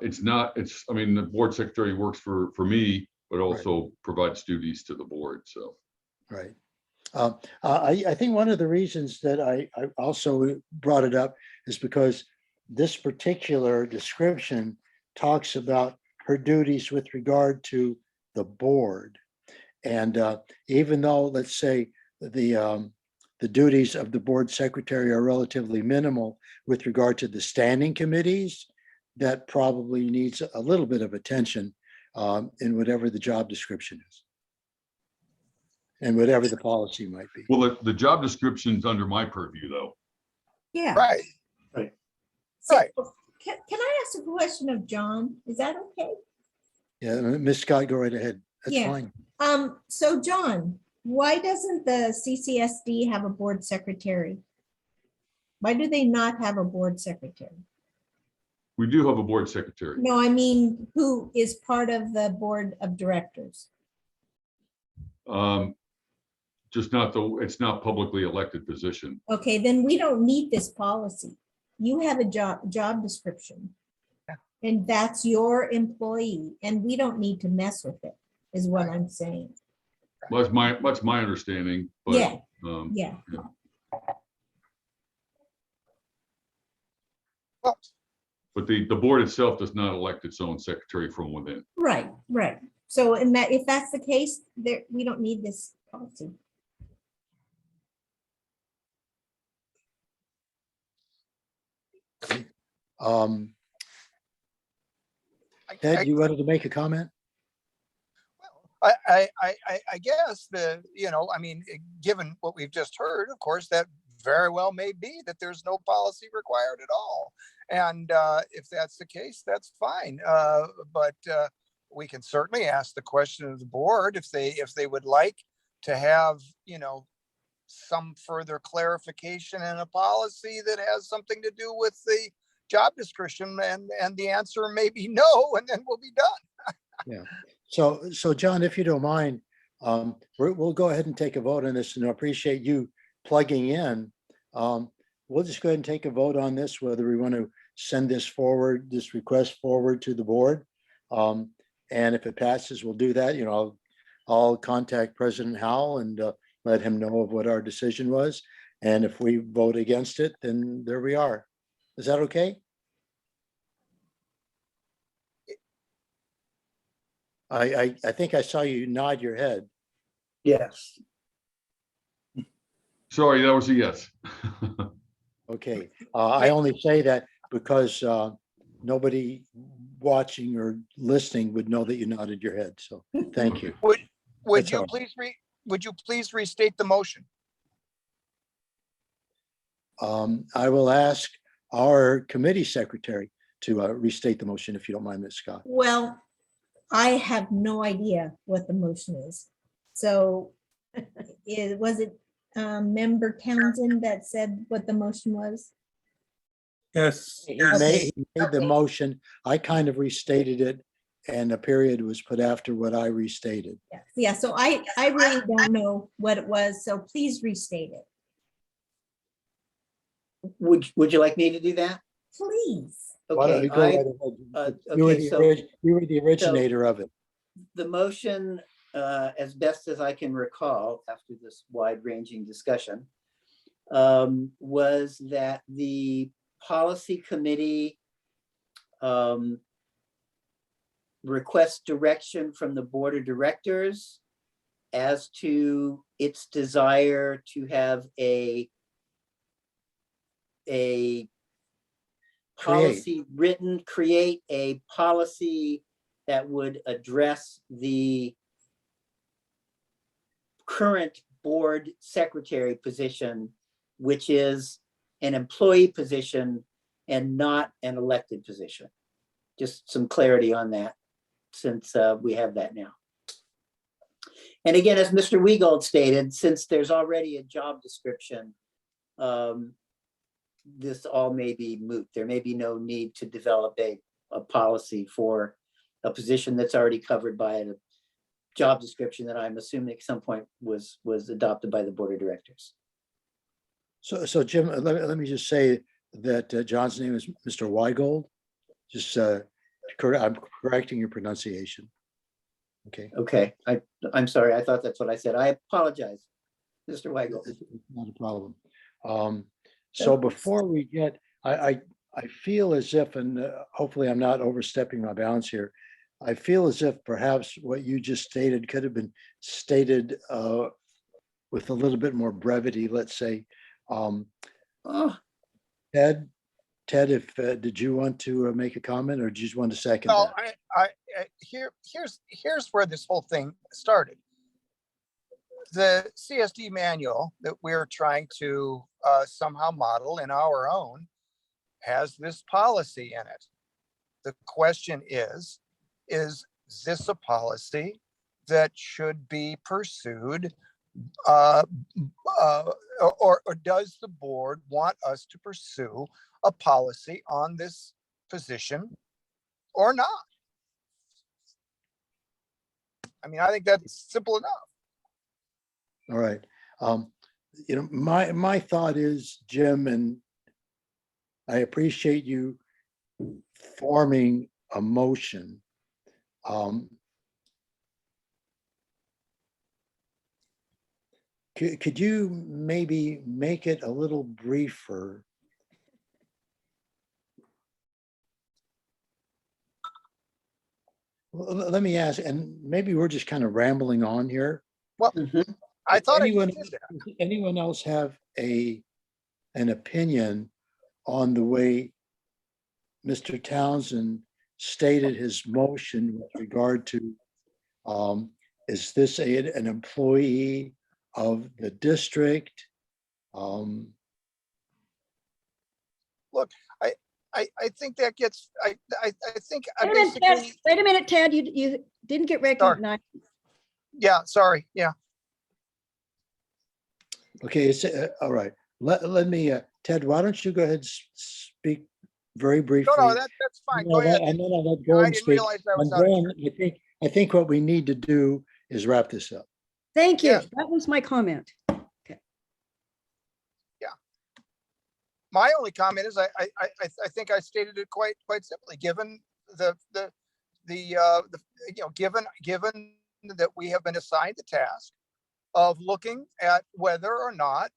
mean, the board secretary works for me, but also provides duties to the board, so. Right. I think one of the reasons that I also brought it up is because this particular description talks about her duties with regard to the board. And even though, let's say, the duties of the board secretary are relatively minimal with regard to the standing committees, that probably needs a little bit of attention in whatever the job description is. And whatever the policy might be. Well, the job description's under my purview, though. Yeah. Right. So, Right. Can I ask a question of John? Is that okay? Yeah, Ms. Scott, go right ahead. That's Yeah. fine. So John, why doesn't the CCSD have a board secretary? Why do they not have a board secretary? We do have a board secretary. No, I mean, who is part of the board of directors? Just it's not publicly elected position. Okay, then we don't need this policy. You have a job description. Yeah. And that's your employee, and we don't need to mess with it, is what I'm saying. Well, that's my understanding, but. Yeah. um, Yeah, Well, But the board itself does not elect its own secretary from within. right. So if that's the case, we don't need this policy. Ted, you wanted to make a comment? I guess given what we've just heard, of course, that very well may be that there's no policy required at all. And if that's the case, that's fine. But we can certainly ask the question of the board if they would like to have, some further clarification in a policy that has something to do with the job description, and the answer may be no, and then we'll be done. Yeah. So John, if you don't mind, we'll go ahead and take a vote on this, and I appreciate you plugging in. We'll just go ahead and take a vote on this, whether we want to send this request forward to the board. And if it passes, we'll do that. I'll contact President Howell and let him know of what our decision was. And if we vote against it, then there we are. Is that okay? I think I saw you nod your head. Yes. Sorry, that was a yes. Okay. I only say that because nobody watching or listening would know that you nodded your head. So thank you. Would That's you all. please would you please restate the motion? I will ask our committee secretary to restate the motion, if you don't mind, Ms. Scott. Well, I have no idea what the motion is. So was it member Townsend that said what the motion was? Yes, He Okay. made the motion. I kind of restated it, and a period was put after what I restated. Yeah, so I really don't know what it was, so please restate it, Would you like me to do that? please. Why don't Okay, you go right ahead? You were okay, so you were the originator of it. the motion, as best as I can recall, after this wide-ranging discussion, was that the policy committee requests direction from the board of directors as to its desire to have a policy written, create a policy that would address the current board secretary position, which is an employee position and not an elected position. Just some clarity on that, since we have that now. And again, as Mr. Wegold stated, since there's already a job description, this all may be moot. There may be no need to develop a policy for a position that's already covered by a job description that I'm assuming at some point was adopted by the board of directors. So Jim, let me just say that John's name is Mr. Weigold. Just I'm correcting your pronunciation. Okay. Okay, I'm sorry. I thought that's what I said. I apologize, Mr. Weigel. It's not a problem. So before we get, I feel as if, and hopefully I'm not overstepping my bounds here. I feel as if perhaps what you just stated could have been stated with a little bit more brevity, let's say. Oh, Ted, if did you want to make a comment, or do you just want to second No, that? here's where this whole thing started. The CSD manual that we're trying to somehow model in our own has this policy in it. The question is this a policy that should be pursued? Or does the board want us to pursue a policy on this position or not? I mean, I think that's simple enough. All right. My thought is, Jim, and I appreciate you forming a motion. Could you maybe make it a little briefer? Let me ask, and maybe we're just kind of rambling on here. mhm. I thought I Anyone, did that. does anyone else have an opinion on the way Mr. Townsend stated his motion with regard to, is this an employee of the district? I think that gets, I think I Wait a minute, Ted. basically, Wait a minute, Ted, you didn't get recognized. yeah, sorry, yeah. Okay, it's, all right. Let me, Ted, why don't you go ahead and speak very briefly? No, that's fine. Go ahead. And then I'll let I Gordon didn't speak. realize I was And out of Gordon, I think what we need to do is wrap this up. Thank you. Yeah. That was my comment. My only comment is I think I stated it quite simply, given given that we have been assigned the task of looking at whether or not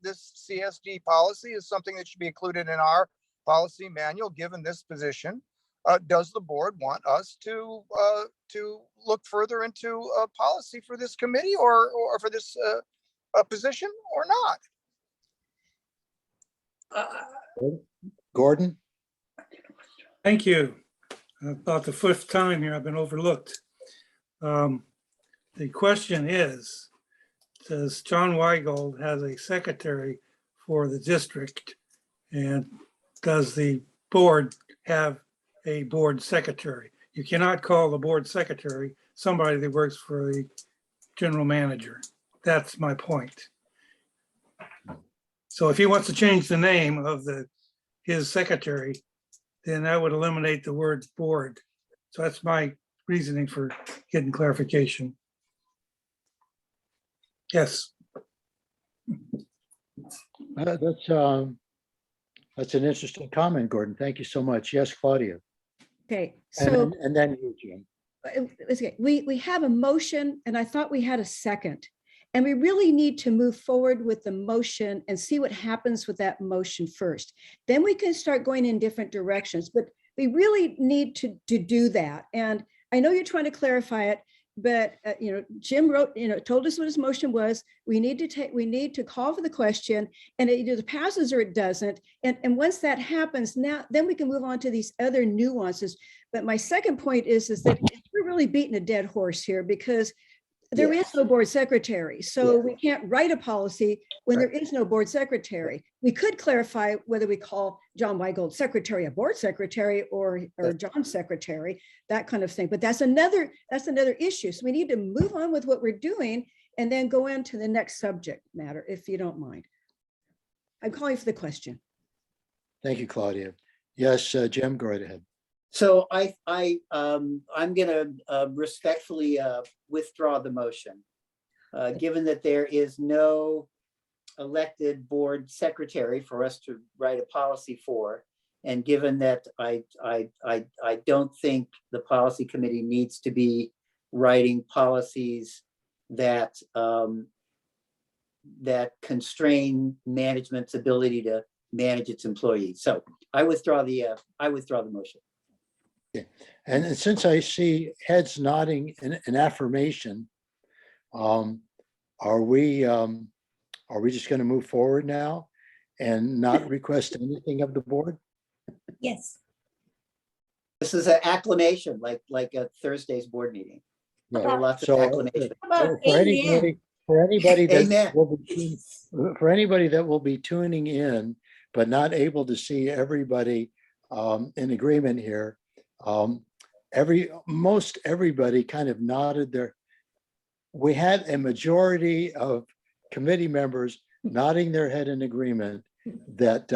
this CSD policy is something that should be included in our policy manual, given this position. Does the board want us to look further into a policy for this committee or for this position or not? Gordon? thank you. About the fifth time here, I've been overlooked. The question is, does John Weigold has a secretary for the district? And does the board have a board secretary? You cannot call the board secretary somebody that works for the general manager. That's my point. So if he wants to change the name of his secretary, then that would eliminate the word board. So that's my reasoning for getting clarification. Yes, That's an interesting comment, Gordon. Thank you so much. Yes, Claudia. Okay, And so then- and then you, Jim. okay, we have a motion and I thought we had a second. And we really need to move forward with the motion and see what happens with that motion first. Then we can start going in different directions, but we really need to do that. And I know you're trying to clarify it, but Jim wrote, told us what his motion was. We need to call for the question, and it either passes or it doesn't. And once that happens, then we can move on to these other nuances. But my second point is that we're really beating a dead horse here, because there is Yes. no board secretary. So Yeah. we can't write a policy when there is no board secretary. We could clarify whether we call John Weigold secretary a board secretary or John secretary, that kind of thing. But that's another issue. So we need to move on with what we're doing and then go into the next subject matter, if you don't mind. I'm calling for the question. Thank you, Claudia. Yes, Jim, go right ahead. So I'm gonna respectfully withdraw the motion. Given that there is no elected board secretary for us to write a policy for, and given that I don't think the policy committee needs to be writing policies that that constrain management's ability to manage its employees. So I withdraw the motion. And since I see heads nodding in affirmation, are we just going to move forward now and not request anything of the board? Yes. This is an acclamation, like a Thursday's board meeting. There are lots of So, acclamations. How about For amen? anybody Amen. that will be tuning in, but not able to see everybody in agreement here, most everybody kind of nodded their, we had a majority of committee members nodding their head in agreement that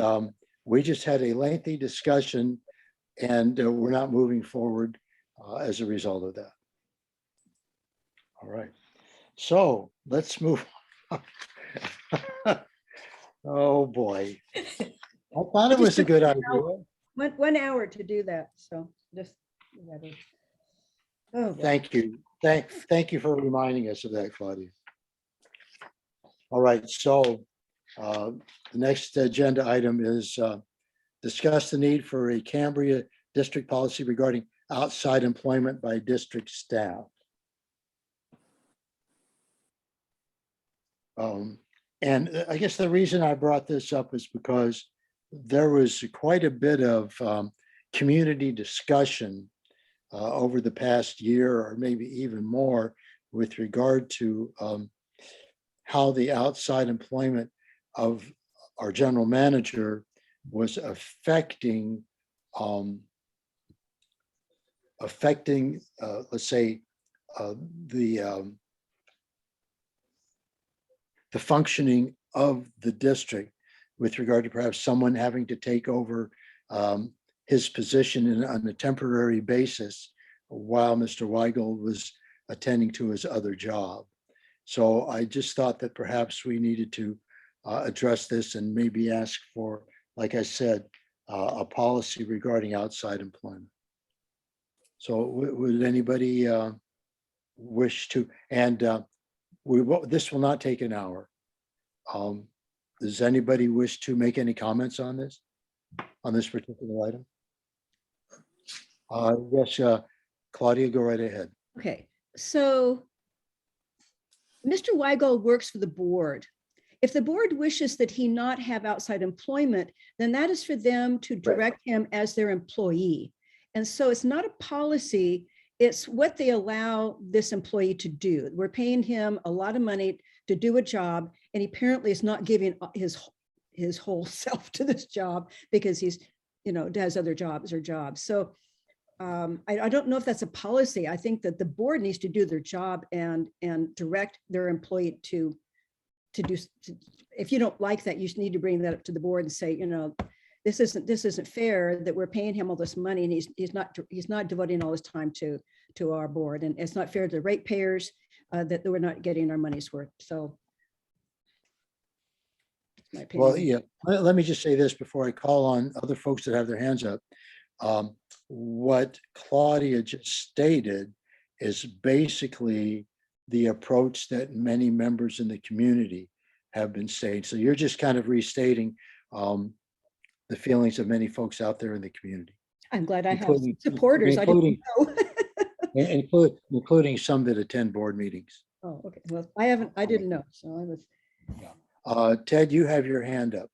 we just had a lengthy discussion and we're not moving forward as a result of that. All right, so let's move. Oh, boy. I thought it was a good idea. 1 hour to do that, so just. whatever. Oh, boy. Thank you. Thank you for reminding us of that, Claudia. All right, so the next agenda item is discuss the need for a Cambria district policy regarding outside employment by district staff. And I guess the reason I brought this up is because there was quite a bit of community discussion over the past year, or maybe even more, with regard to how the outside employment of our general manager was affecting, let's say, the functioning of the district, with regard to perhaps someone having to take over his position on a temporary basis while Mr. Weigold was attending to his other job. So I just thought that perhaps we needed to address this and maybe ask for, like I said, a policy regarding outside employment. So would anybody wish to, and this will not take an hour. Does anybody wish to make any comments on this particular item? Yes, Claudia, go right ahead. Okay, so Mr. Weigold works for the board. If the board wishes that he not have outside employment, then that is for them to direct him as their employee. And so it's not a policy, it's what they allow this employee to do. We're paying him a lot of money to do a job, and he apparently is not giving his whole self to this job because he's, does other jobs or jobs. So I don't know if that's a policy. I think that the board needs to do their job and direct their employee to do. If you don't like that, you just need to bring that up to the board and say, this isn't fair that we're paying him all this money and he's not devoting all his time to our board, and it's not fair to the ratepayers that we're not getting our money's worth. So. That's my opinion. Well, yeah, let me just say this before I call on other folks that have their hands up. What Claudia just stated is basically the approach that many members in the community have been saying. So you're just kind of restating the feelings of many folks out there in the community. I'm glad I have Including- supporters. I didn't know. Including some that attend board meetings. Oh, okay. Well, I didn't know. So I was. Ted, you have your hand up.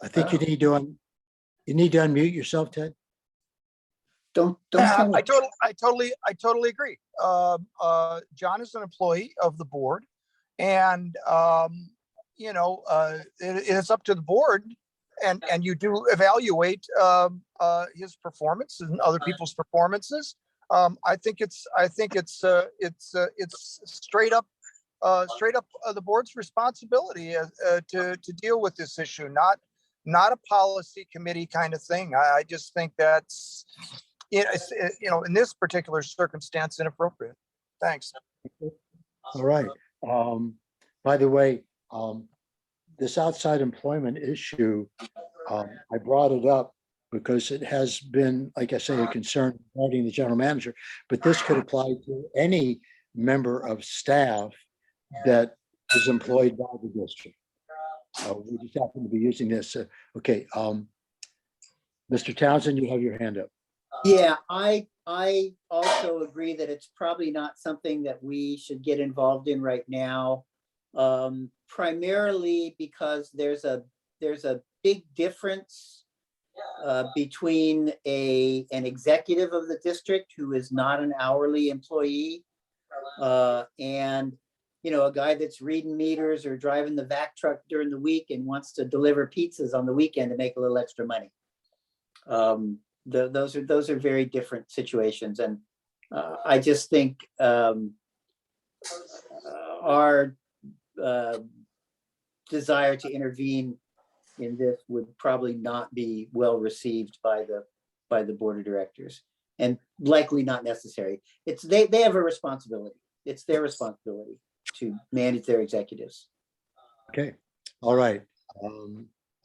I think you need to unmute yourself, Ted. Don't Yeah, tell me. I totally agree. John is an employee of the board, and it's up to the board, and you do evaluate his performance and other people's performances. I think it's straight up the board's responsibility to deal with this issue, not a policy committee kind of thing. I just think that's, in this particular circumstance, inappropriate. Thanks. All right. By the way, this outside employment issue, I brought it up because it has been, like I say, a concern regarding the general manager, but this could apply to any member of staff that is employed by the district. We just happen to be using this. Okay. Mr. Townsend, you have your hand up. Yeah, I also agree that it's probably not something that we should get involved in right now. Primarily because there's a big difference between an executive of the district who is not an hourly employee and a guy that's reading meters or driving the vac truck during the week and wants to deliver pizzas on the weekend to make a little extra money. Those are very different situations, and I just think our desire to intervene in this would probably not be well received by the board of directors, and likely not necessary. They have a responsibility. It's their responsibility to manage their executives. Okay. All right.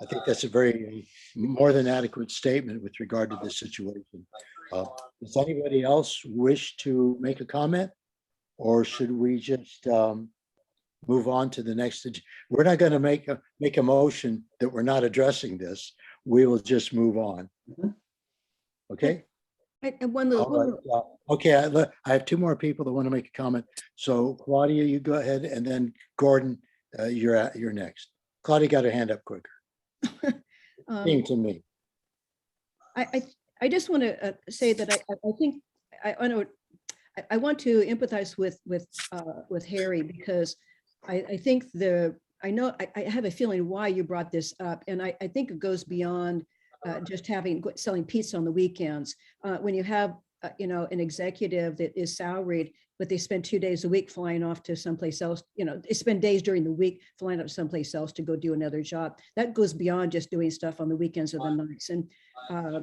I think that's a very more than adequate statement with regard to this situation. Does anybody else wish to make a comment, or should we just move on to the next? We're not going to make a motion that we're not addressing this. We will just move on. Okay. And one little, All right. Okay. I have two more people that want to make a comment. So Claudia, you go ahead, and then Gordon, you're next. Claudia got her hand up quicker. Seemed to me. I just want to say that I think I want to empathize with Harry, because I think I have a feeling why you brought this up, and I think it goes beyond just selling pizza on the weekends. When you have an executive that is salaried, but they spend 2 days a week flying off to someplace else, they spend days during the week flying up someplace else to go do another job. That goes beyond just doing stuff on the weekends or the nights, and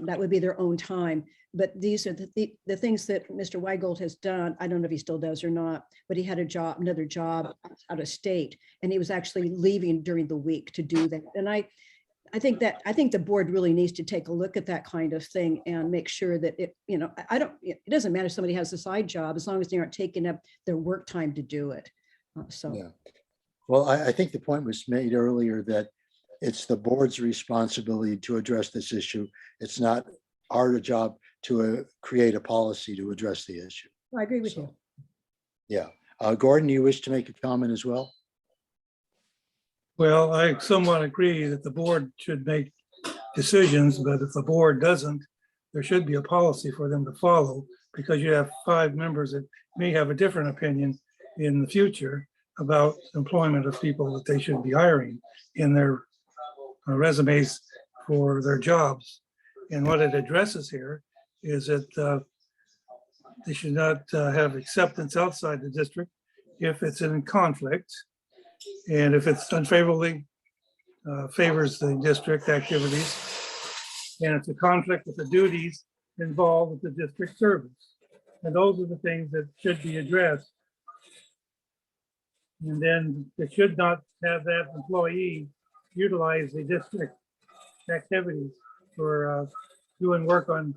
that would be their own time. But these are the things that Mr. Weigold has done. I don't know if he still does or not, but he had another job out of state, and he was actually leaving during the week to do that. And I think the board really needs to take a look at that kind of thing and make sure that it doesn't matter if somebody has a side job, as long as they aren't taking up their work time to do it. Yeah. Well, I think the point was made earlier that it's the board's responsibility to address this issue. It's not our job to create a policy to address the issue. I agree with you. Yeah. Gordon, you wish to make a comment as well? Well, I somewhat agree that the board should make decisions, but if the board doesn't, there should be a policy for them to follow. because you have 5 members that may have a different opinion in the future about employment of people that they should be hiring in their resumes for their jobs. And what it addresses here is that they should not have acceptance outside the district if it's in conflict and if it's unfavorably favors the district activities and it's a conflict with the duties involved with the district service. And those are the things that should be addressed. And then they should not have that employee utilize the district activities for doing work on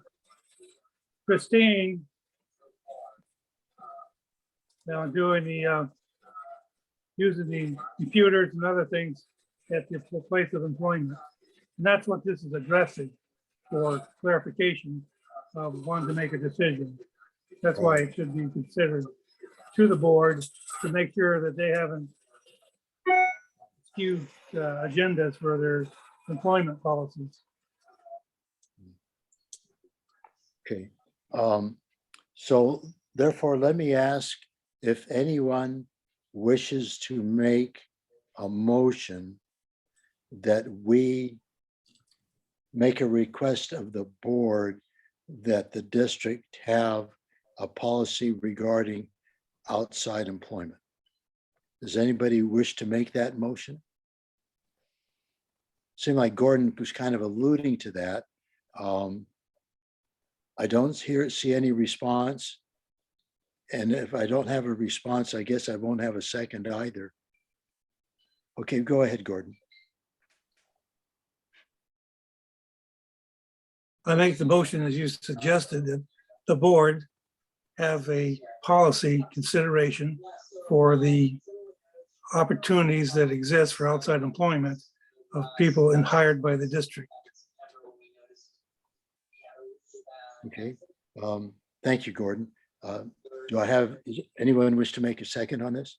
Christine. Now doing the using the computers and other things at the place of employment. And that's what this is addressing for clarification of wanting to make a decision. That's why it should be considered to the board to make sure that they haven't skewed agendas for their employment policies. Okay. So therefore, let me ask if anyone wishes to make a motion that we make a request of the board that the district have a policy regarding outside employment. Does anybody wish to make that motion? Seemed like Gordon was kind of alluding to that. I don't see any response. And if I don't have a response, I guess I won't have a second either. Okay, go ahead, Gordon. I make the motion as you suggested that the board have a policy consideration for the opportunities that exist for outside employment of people hired by the district. Okay, thank you, Gordon. Do I have, anyone wish to make a second on this?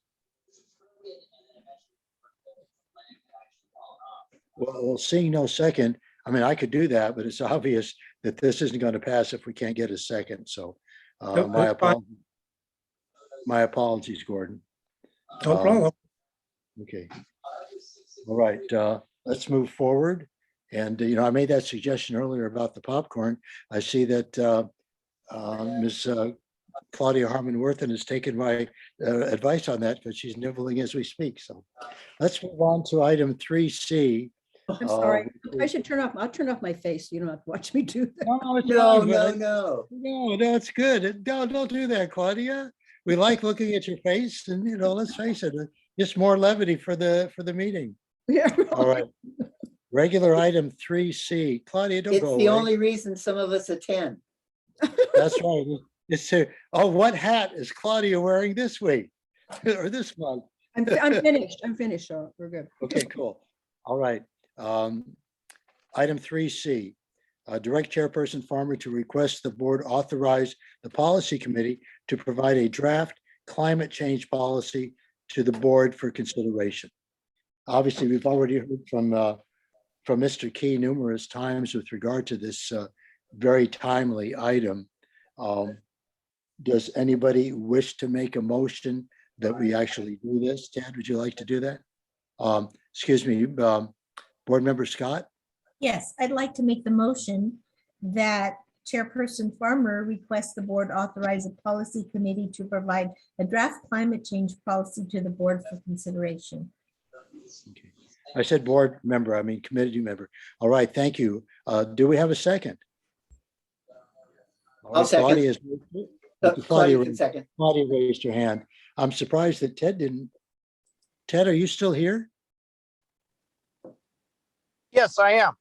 Well, seeing no second, I mean, I could do that, but it's obvious that this isn't going to pass if we can't get a second. So Nope, my that's fine. apologies, Gordon. No problem. Okay. All right, let's move forward. And, I made that suggestion earlier about the popcorn. I see that Ms. Claudia Harmon-Worthen has taken my advice on that because she's nibbling as we speak. So let's move on to item 3C. I'm sorry. I should I'll turn off my face. You don't have to watch me do that. No, it's No, fine, no, but- no. No, it's good. Don't do that, Claudia. We like looking at your face and, let's face it, just more levity for the meeting. Yeah. All right. Regular item 3C. Claudia, don't It's go the away. only reason some of us attend. That's right. It's what hat is Claudia wearing this week or this month? I'm finished. I'm finished. So we're good. Okay, cool. All right. Item 3C, direct Chairperson Farmer to request the board authorize the policy committee to provide a draft climate change policy to the board for consideration. Obviously, we've already heard from Mr. Key numerous times with regard to this very timely item. Does anybody wish to make a motion that we actually do this? Ted, would you like to do that? Excuse me, Board Member Scott? Yes, I'd like to make the motion that Chairperson Farmer requests the board authorize a policy committee to provide a draft climate change policy to the board for consideration. Okay. I said board member, I mean committee member. All right, thank you. Do we have a second? All I'll right, second. Claudia's- Claudia can second. Claudia raised her hand. I'm surprised that Ted didn't. Ted, are you still here? Yes, I am.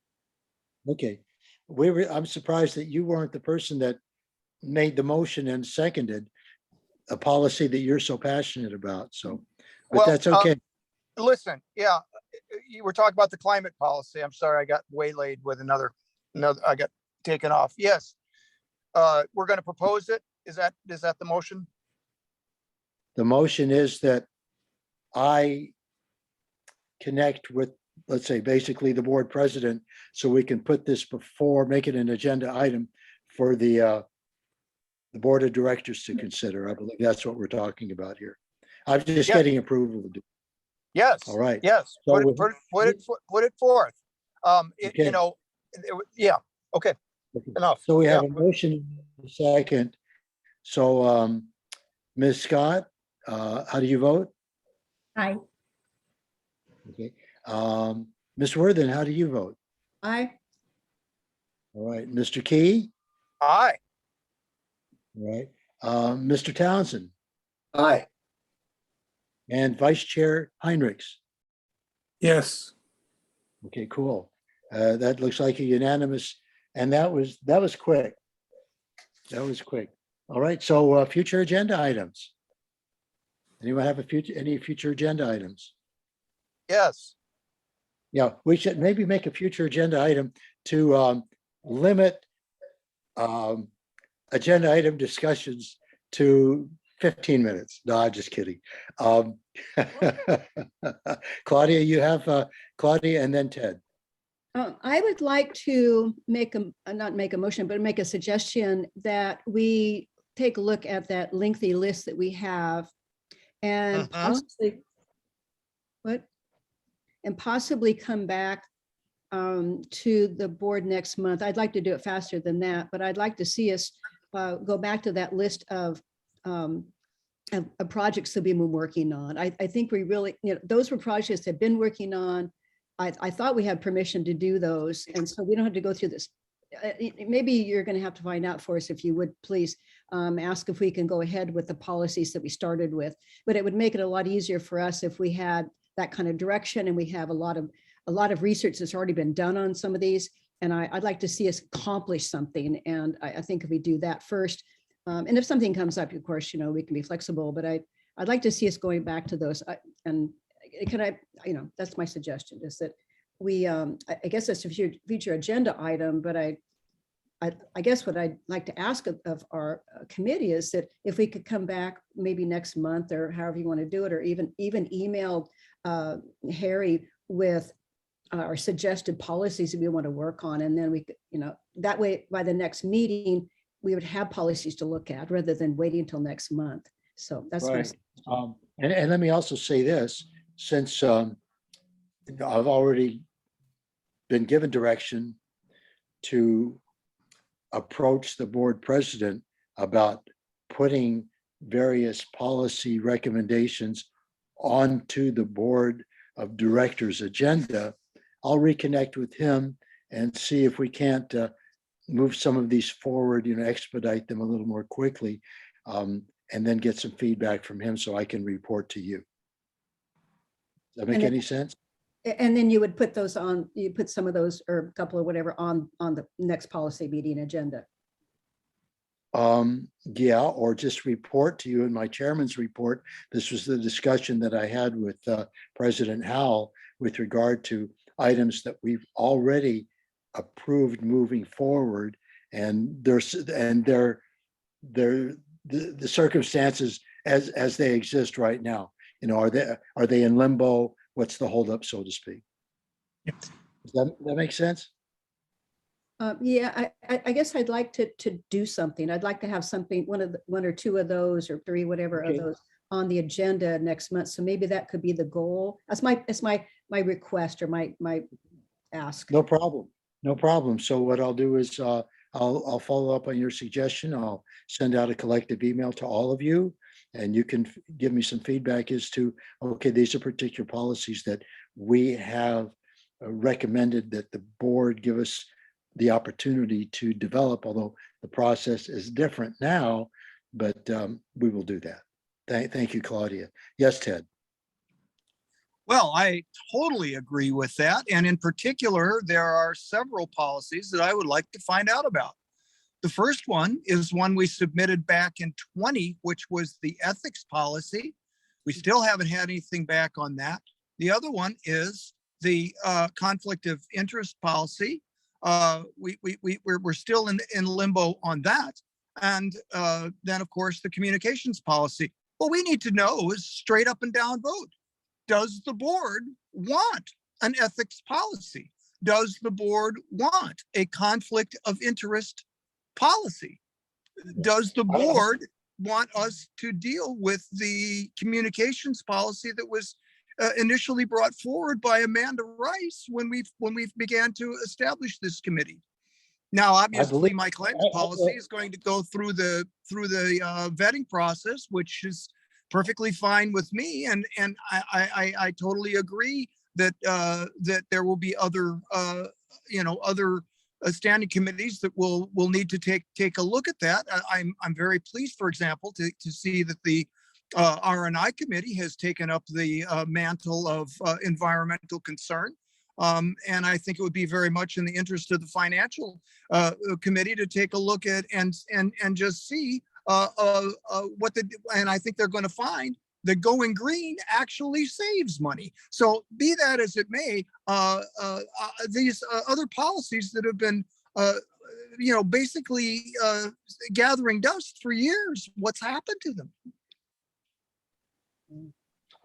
Okay. I'm surprised that you weren't the person that made the motion and seconded a policy that you're so passionate about. So, but Well, that's okay. Listen, yeah, you were talking about the climate policy. I'm sorry, I got waylaid with another, I got taken off. Yes. We're going to propose it. Is that the motion? The motion is that I connect with, let's say, basically the board president, so we can put this before, make it an agenda item for the the board of directors to consider. I believe that's what we're talking about here. I'm just Yeah. getting approval to do. Yes. All right. Yes, So put it, with- put it forth. Okay. You know, yeah, okay, enough. So we have Yeah. a motion and a second. So Ms. Scott, how do you vote? Aye. Okay. Ms. Worthen, how do you vote? Aye. All right. Mr. Key? Aye. All right. Mr. Townsend Aye. and Vice Chair Heinrichs. Yes. Okay, cool. That looks like a unanimous, and that was quick. That was quick. All right, so future agenda items. Anyone have any future agenda items? Yes. Yeah, we should maybe make a future agenda item to limit agenda item discussions to 15 minutes. No, I'm just kidding. Claudia, you have Claudia and then Ted. I would like to make not make a motion, but make a suggestion that we take a look at that lengthy list that we have and possibly, what? And possibly come back to the board next month. I'd like to do it faster than that, but I'd like to see us go back to that list of projects that we've been working on. I think we really, those were projects that have been working on. I thought we had permission to do those, and so we don't have to go through this. Maybe you're going to have to find out for us, if you would please ask if we can go ahead with the policies that we started with. But it would make it a lot easier for us if we had that kind of direction, and we have a lot of research that's already been done on some of these. And I'd like to see us accomplish something. And I think if we do that first, and if something comes up, of course, we can be flexible. But I'd like to see us going back to those. And can I, that's my suggestion, is that we, I guess that's a future agenda item, but I guess what I'd like to ask of our committee is that if we could come back maybe next month, or however you want to do it, or even email Harry with our suggested policies that we want to work on. And then we could, that way by the next meeting, we would have policies to look at rather than waiting until next month. So that's my Right. And let me also say this, since I've already been given direction to approach the board president about putting various policy recommendations onto the board of directors agenda, I'll reconnect with him and see if we can't move some of these forward, expedite them a little more quickly, and then get some feedback from him so I can report to you. Does that make any sense? And then you would put those on, you put some of those, or a couple or whatever, on the next policy meeting agenda. Yeah, or just report to you in my chairman's report. This was the discussion that I had with President Howell with regard to items that we've already approved moving forward, and the circumstances as they exist right now. Are they in limbo? What's the holdup, so to speak? Does that make sense? Yeah, I guess I'd like to do something. I'd like to have something, one or two of those, or three, whatever of Okay. those on the agenda next month. So maybe that could be the goal. That's my request, or my ask. No problem. No problem. So what I'll do is I'll follow up on your suggestion. I'll send out a collective email to all of you, and you can give me some feedback as to, okay, these are particular policies that we have recommended that the board give us the opportunity to develop, although the process is different now, but we will do that. Thank you, Claudia. Yes, Ted. Well, I totally agree with that. And in particular, there are several policies that I would like to find out about. The first one is one we submitted back in 20, which was the ethics policy. We still haven't had anything back on that. The other one is the conflict of interest policy. We're still in limbo on that. And then, of course, the communications policy. What we need to know is straight up and down vote. Does the board want an ethics policy? Does the board want a conflict of interest policy? does the I- board want us to deal with the communications policy that was initially brought forward by Amanda Rice when we began to establish this committee? Now, obviously, believe- my climate policy is going to go through the vetting process, which is perfectly fine with me. And I totally agree that that there will be other other standing committees that will need to take a look at that. I'm very pleased, for example, to see that the R&I committee has taken up the mantle of environmental concern. And I think it would be very much in the interest of the financial committee to take a look at and just see and I think they're going to find that going green actually saves money. So be that as it may, these other policies that have been, basically gathering dust for years, what's happened to them?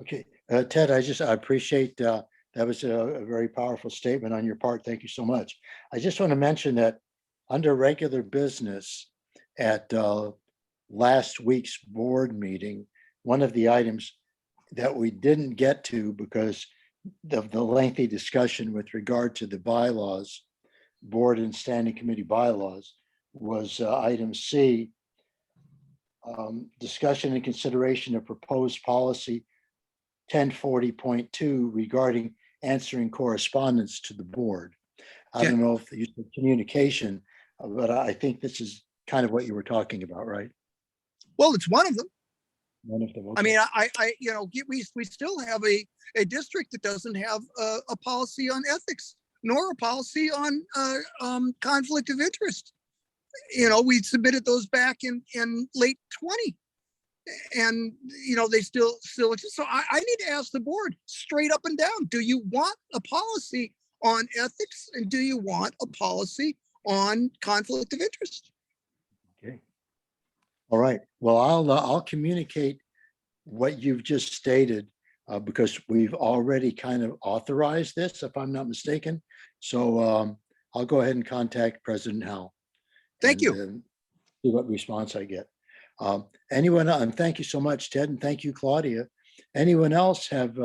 Okay, Ted, I appreciate, that was a very powerful statement on your part. Thank you so much. I just want to mention that under regular business at last week's board meeting, one of the items that we didn't get to because of the lengthy discussion with regard to the bylaws, board and standing committee bylaws, was item C, discussion and consideration of proposed policy 1040.2 regarding answering correspondence to the board. I don't know if you said communication, but I think this is kind of what you were talking about, right? Well, it's one of them. One of them. I Okay. mean, we still have a district that doesn't have a policy on ethics, nor a policy on conflict of interest. We submitted those back in late 20. And, they still exist. So I need to ask the board straight up and down, do you want a policy on ethics? And do you want a policy on conflict of interest? Okay. All right. Well, I'll communicate what you've just stated because we've already kind of authorized this, if I'm not mistaken. So I'll go ahead and contact President Howell. Thank you. See what response I get. Anyone, and thank you so much, Ted, and thank you, Claudia. Anyone else have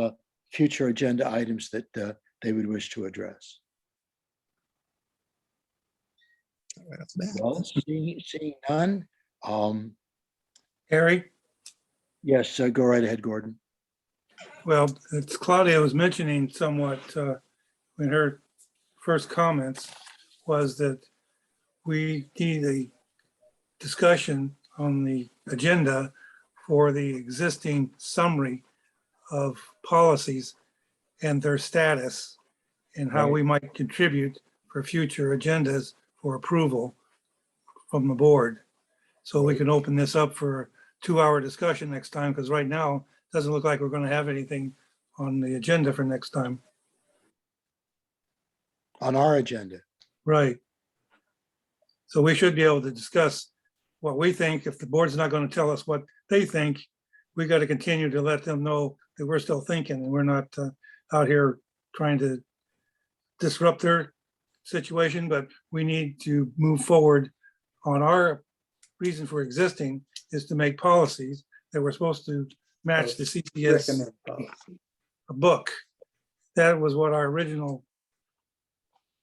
future agenda items that they would wish to address? Right off the bat. Well, seeing none. Harry? Yes, go right ahead, Gordon. Well, it's Claudia was mentioning somewhat in her first comments was that we need a discussion on the agenda for the existing summary of policies and their status and how Right. we might contribute for future agendas for approval from the board. So we can open this up for a 2-hour discussion next time, because right now it doesn't look like we're going to have anything on the agenda for next time. On our agenda. Right. So we should be able to discuss what we think. If the board's not going to tell us what they think, we got to continue to let them know that we're still thinking and we're not out here trying to disrupt their situation, but we need to move forward on our reason for existing is to make policies that we're supposed to match the CCS Recommend policy. book. That was what our original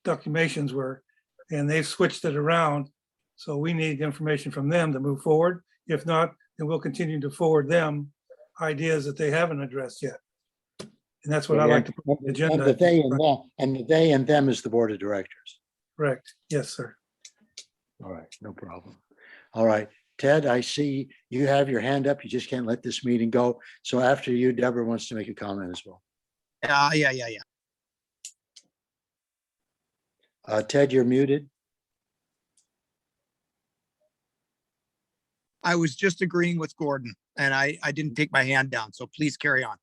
documentations were, and they've switched it around. So we need information from them to move forward. If not, then we'll continue to forward them ideas that they haven't addressed yet. And that's what I like to put on the And agenda. the they and them, and the they and them is the board of directors. Correct. Yes, sir. All right, no problem. All right, Ted, I see you have your hand up. You just can't let this meeting go. So after you, Deborah wants to make a comment as well. Yeah. Ted, you're muted. I was just agreeing with Gordon, and I didn't take my hand down, so please carry on.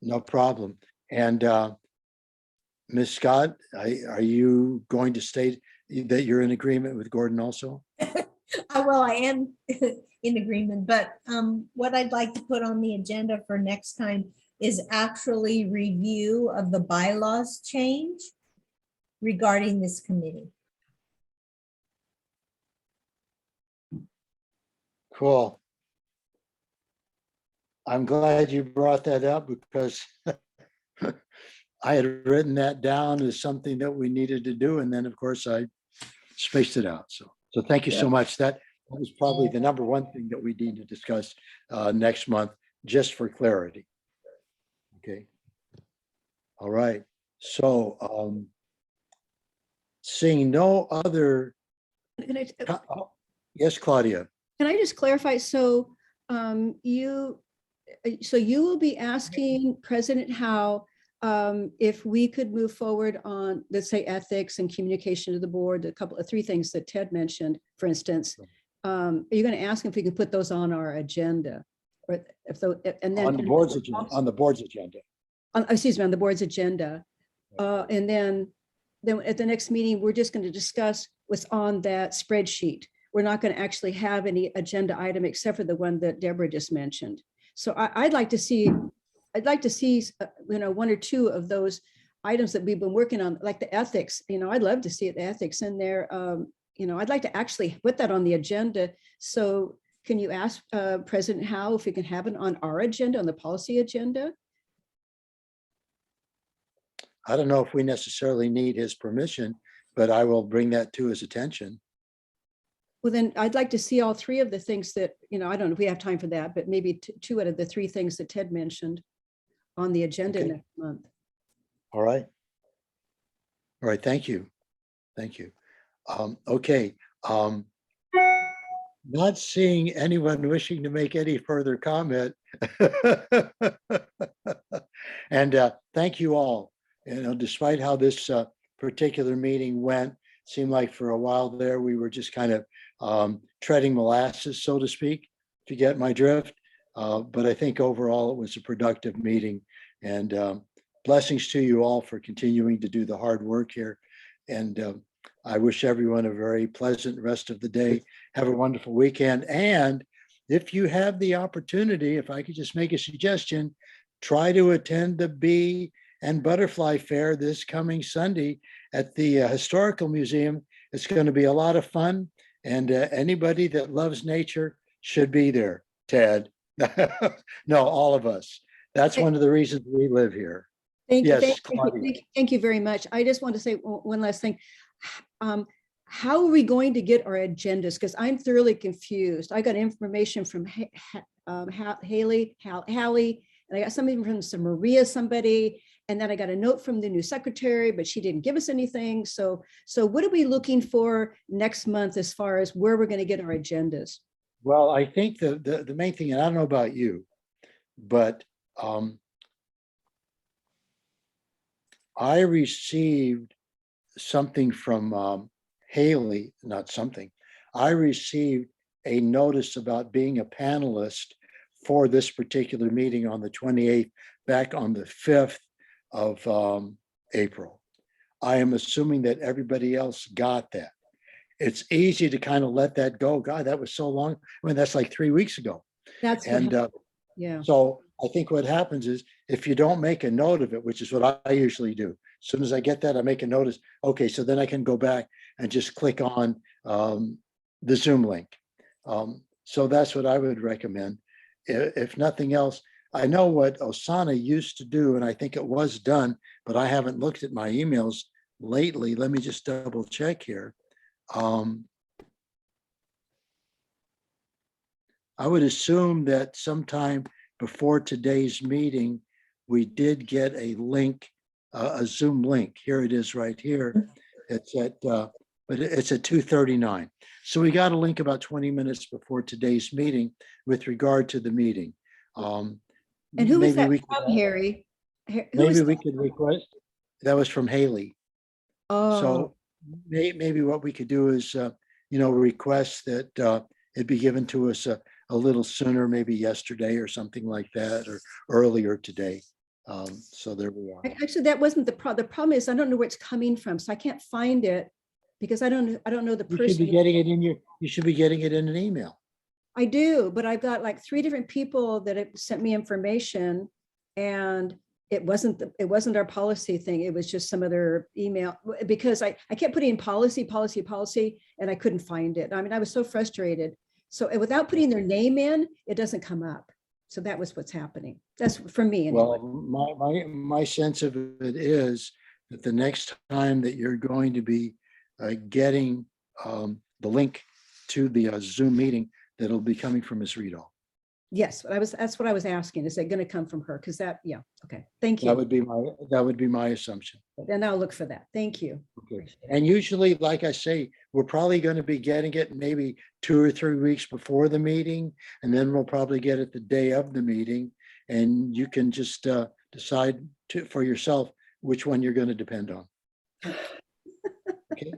No problem. And Ms. Scott, are you going to state that you're in agreement with Gordon also? Well, I am in agreement, but what I'd like to put on the agenda for next time is actually review of the bylaws change regarding this committee. Cool. I'm glad you brought that up because I had written that down as something that we needed to do. And then, of course, I spaced it out. So thank you so much. That was probably the number one thing that we need to discuss next month, just for clarity. Okay. All right. So seeing no other, Can I, yes, Claudia. can I just clarify? So you will be asking President Howe if we could move forward on, let's say, ethics and communication to the board, a couple of three things that Ted mentioned, for instance. Are you going to ask him if we can put those on our agenda? Or if so, and then On the board's agenda, on the board's agenda. excuse me, on the board's agenda. And then at the next meeting, we're just going to discuss what's on that spreadsheet. We're not going to actually have any agenda item except for the one that Deborah just mentioned. So I'd like to see, one or two of those items that we've been working on, like the ethics. I'd love to see the ethics in there. I'd like to actually put that on the agenda. So can you ask President Howe if we can have it on our agenda, on the policy agenda? I don't know if we necessarily need his permission, but I will bring that to his attention. Well, then I'd like to see all three of the things that, I don't know if we have time for that, but maybe two out of the three things that Ted mentioned on the agenda Okay. next month. All right. All right, thank you. Thank you. Okay. Not seeing anyone wishing to make any further comment. And thank you all. Despite how this particular meeting went, seemed like for a while there, we were just kind of treading molasses, so to speak, if you get my drift. But I think overall it was a productive meeting, and blessings to you all for continuing to do the hard work here. And I wish everyone a very pleasant rest of the day. Have a wonderful weekend. And if you have the opportunity, if I could just make a suggestion, try to attend the Bee and Butterfly Fair this coming Sunday at the Historical Museum. It's going to be a lot of fun, and anybody that loves nature should be there, Ted. No, all of us. That's one of the reasons we live here. Thank you. Yes, Thank Claudia. you. Thank you very much. I just want to say one last thing. How are we going to get our agendas? Because I'm thoroughly confused. I got information from Hallie, and I got something from some Maria, somebody, and then I got a note from the new secretary, but she didn't give us anything. So what are we looking for next month as far as where we're going to get our agendas? Well, I think the main thing, and I don't know about you, but I received something from Haley, not something. I received a notice about being a panelist for this particular meeting on the 28th, back on the 5th of April. I am assuming that everybody else got that. It's easy to kind of let that go. God, that was so long. I mean, that's like 3 weeks ago. That's what And happened. Yeah. so I think what happens is if you don't make a note of it, which is what I usually do, as soon as I get that, I make a notice. Okay, so then I can go back and just click on the Zoom link. So that's what I would recommend. If nothing else, I know what Osana used to do, and I think it was done, but I haven't looked at my emails lately. Let me just double check here. I would assume that sometime before today's meeting, we did get a link, a Zoom link. Here it is right here. It's at, but it's at 2:39. So we got a link about 20 minutes before today's meeting with regard to the meeting. And who was maybe that we from, could- Harry? Who Maybe was we that? could request, that was from Haley. Oh, So maybe what we could do is, request that it be given to us a little sooner, maybe yesterday or something like that, or earlier today. So there we are. actually, that wasn't the problem. The problem is I don't know where it's coming from, so I can't find it because I don't know the You should be person. getting it in you should be getting it in an email. I do, but I've got like 3 different people that have sent me information, and it wasn't our policy thing. It was just some other email, because I kept putting in policy, and I couldn't find it. I mean, I was so frustrated So without putting their name in, it doesn't come up. So that was what's happening. That's for me anyway. Well, my sense of it is that the next time that you're going to be getting the link to the Zoom meeting, that'll be coming from Ms. Riedel. Yes, that's what I was asking. Is it going to come from her? Because that, yeah, okay. Thank That would be my assumption. Then I'll look for that. Thank you. Okay. Appreciate it. And usually, like I say, we're probably going to be getting it maybe 2 or 3 weeks before the meeting, and then we'll probably get it the day of the meeting. And you can just decide for yourself which one you're going to depend on. Okay.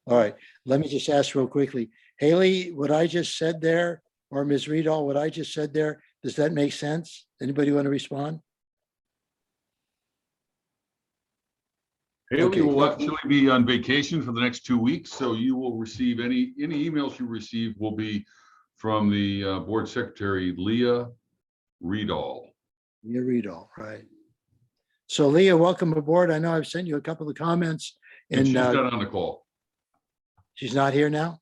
All right. Let me just ask real quickly, Haley, what I just said there, or Ms. Riedel, what I just said there, does that make sense? Anybody want to respond? Haley Okay. will actually be on vacation for the next 2 weeks, so you will receive any emails you receive will be from the board secretary, Leah Riedel. You read all right. So Leah, welcome aboard. I know I've sent you a couple of comments And and she's not on the call. she's not here now?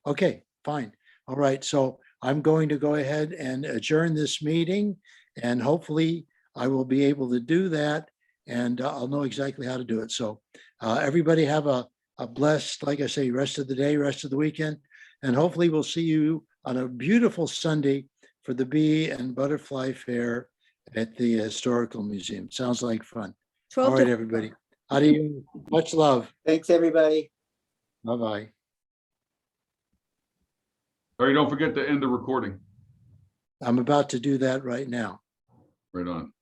Okay, fine. All right, so I'm going to go ahead and adjourn this meeting, and hopefully I will be able to do that, and I'll know exactly how to do it. So everybody have a blessed, like I say, rest of the day, rest of the weekend, and hopefully we'll see you on a beautiful Sunday for the Bee and Butterfly Fair at the Historical Museum. Sounds like fun. 12 All to right, everybody. How do you, much love. Thanks, everybody. Bye-bye. All right, don't forget to end the recording. I'm about to do that right now. Right on.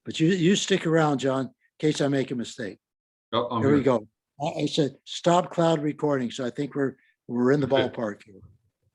But you stick around, John, in case I make a mistake. Oh, I'm Here we here. go. I said, stop cloud recording. So I think we're in the Okay. ballpark here.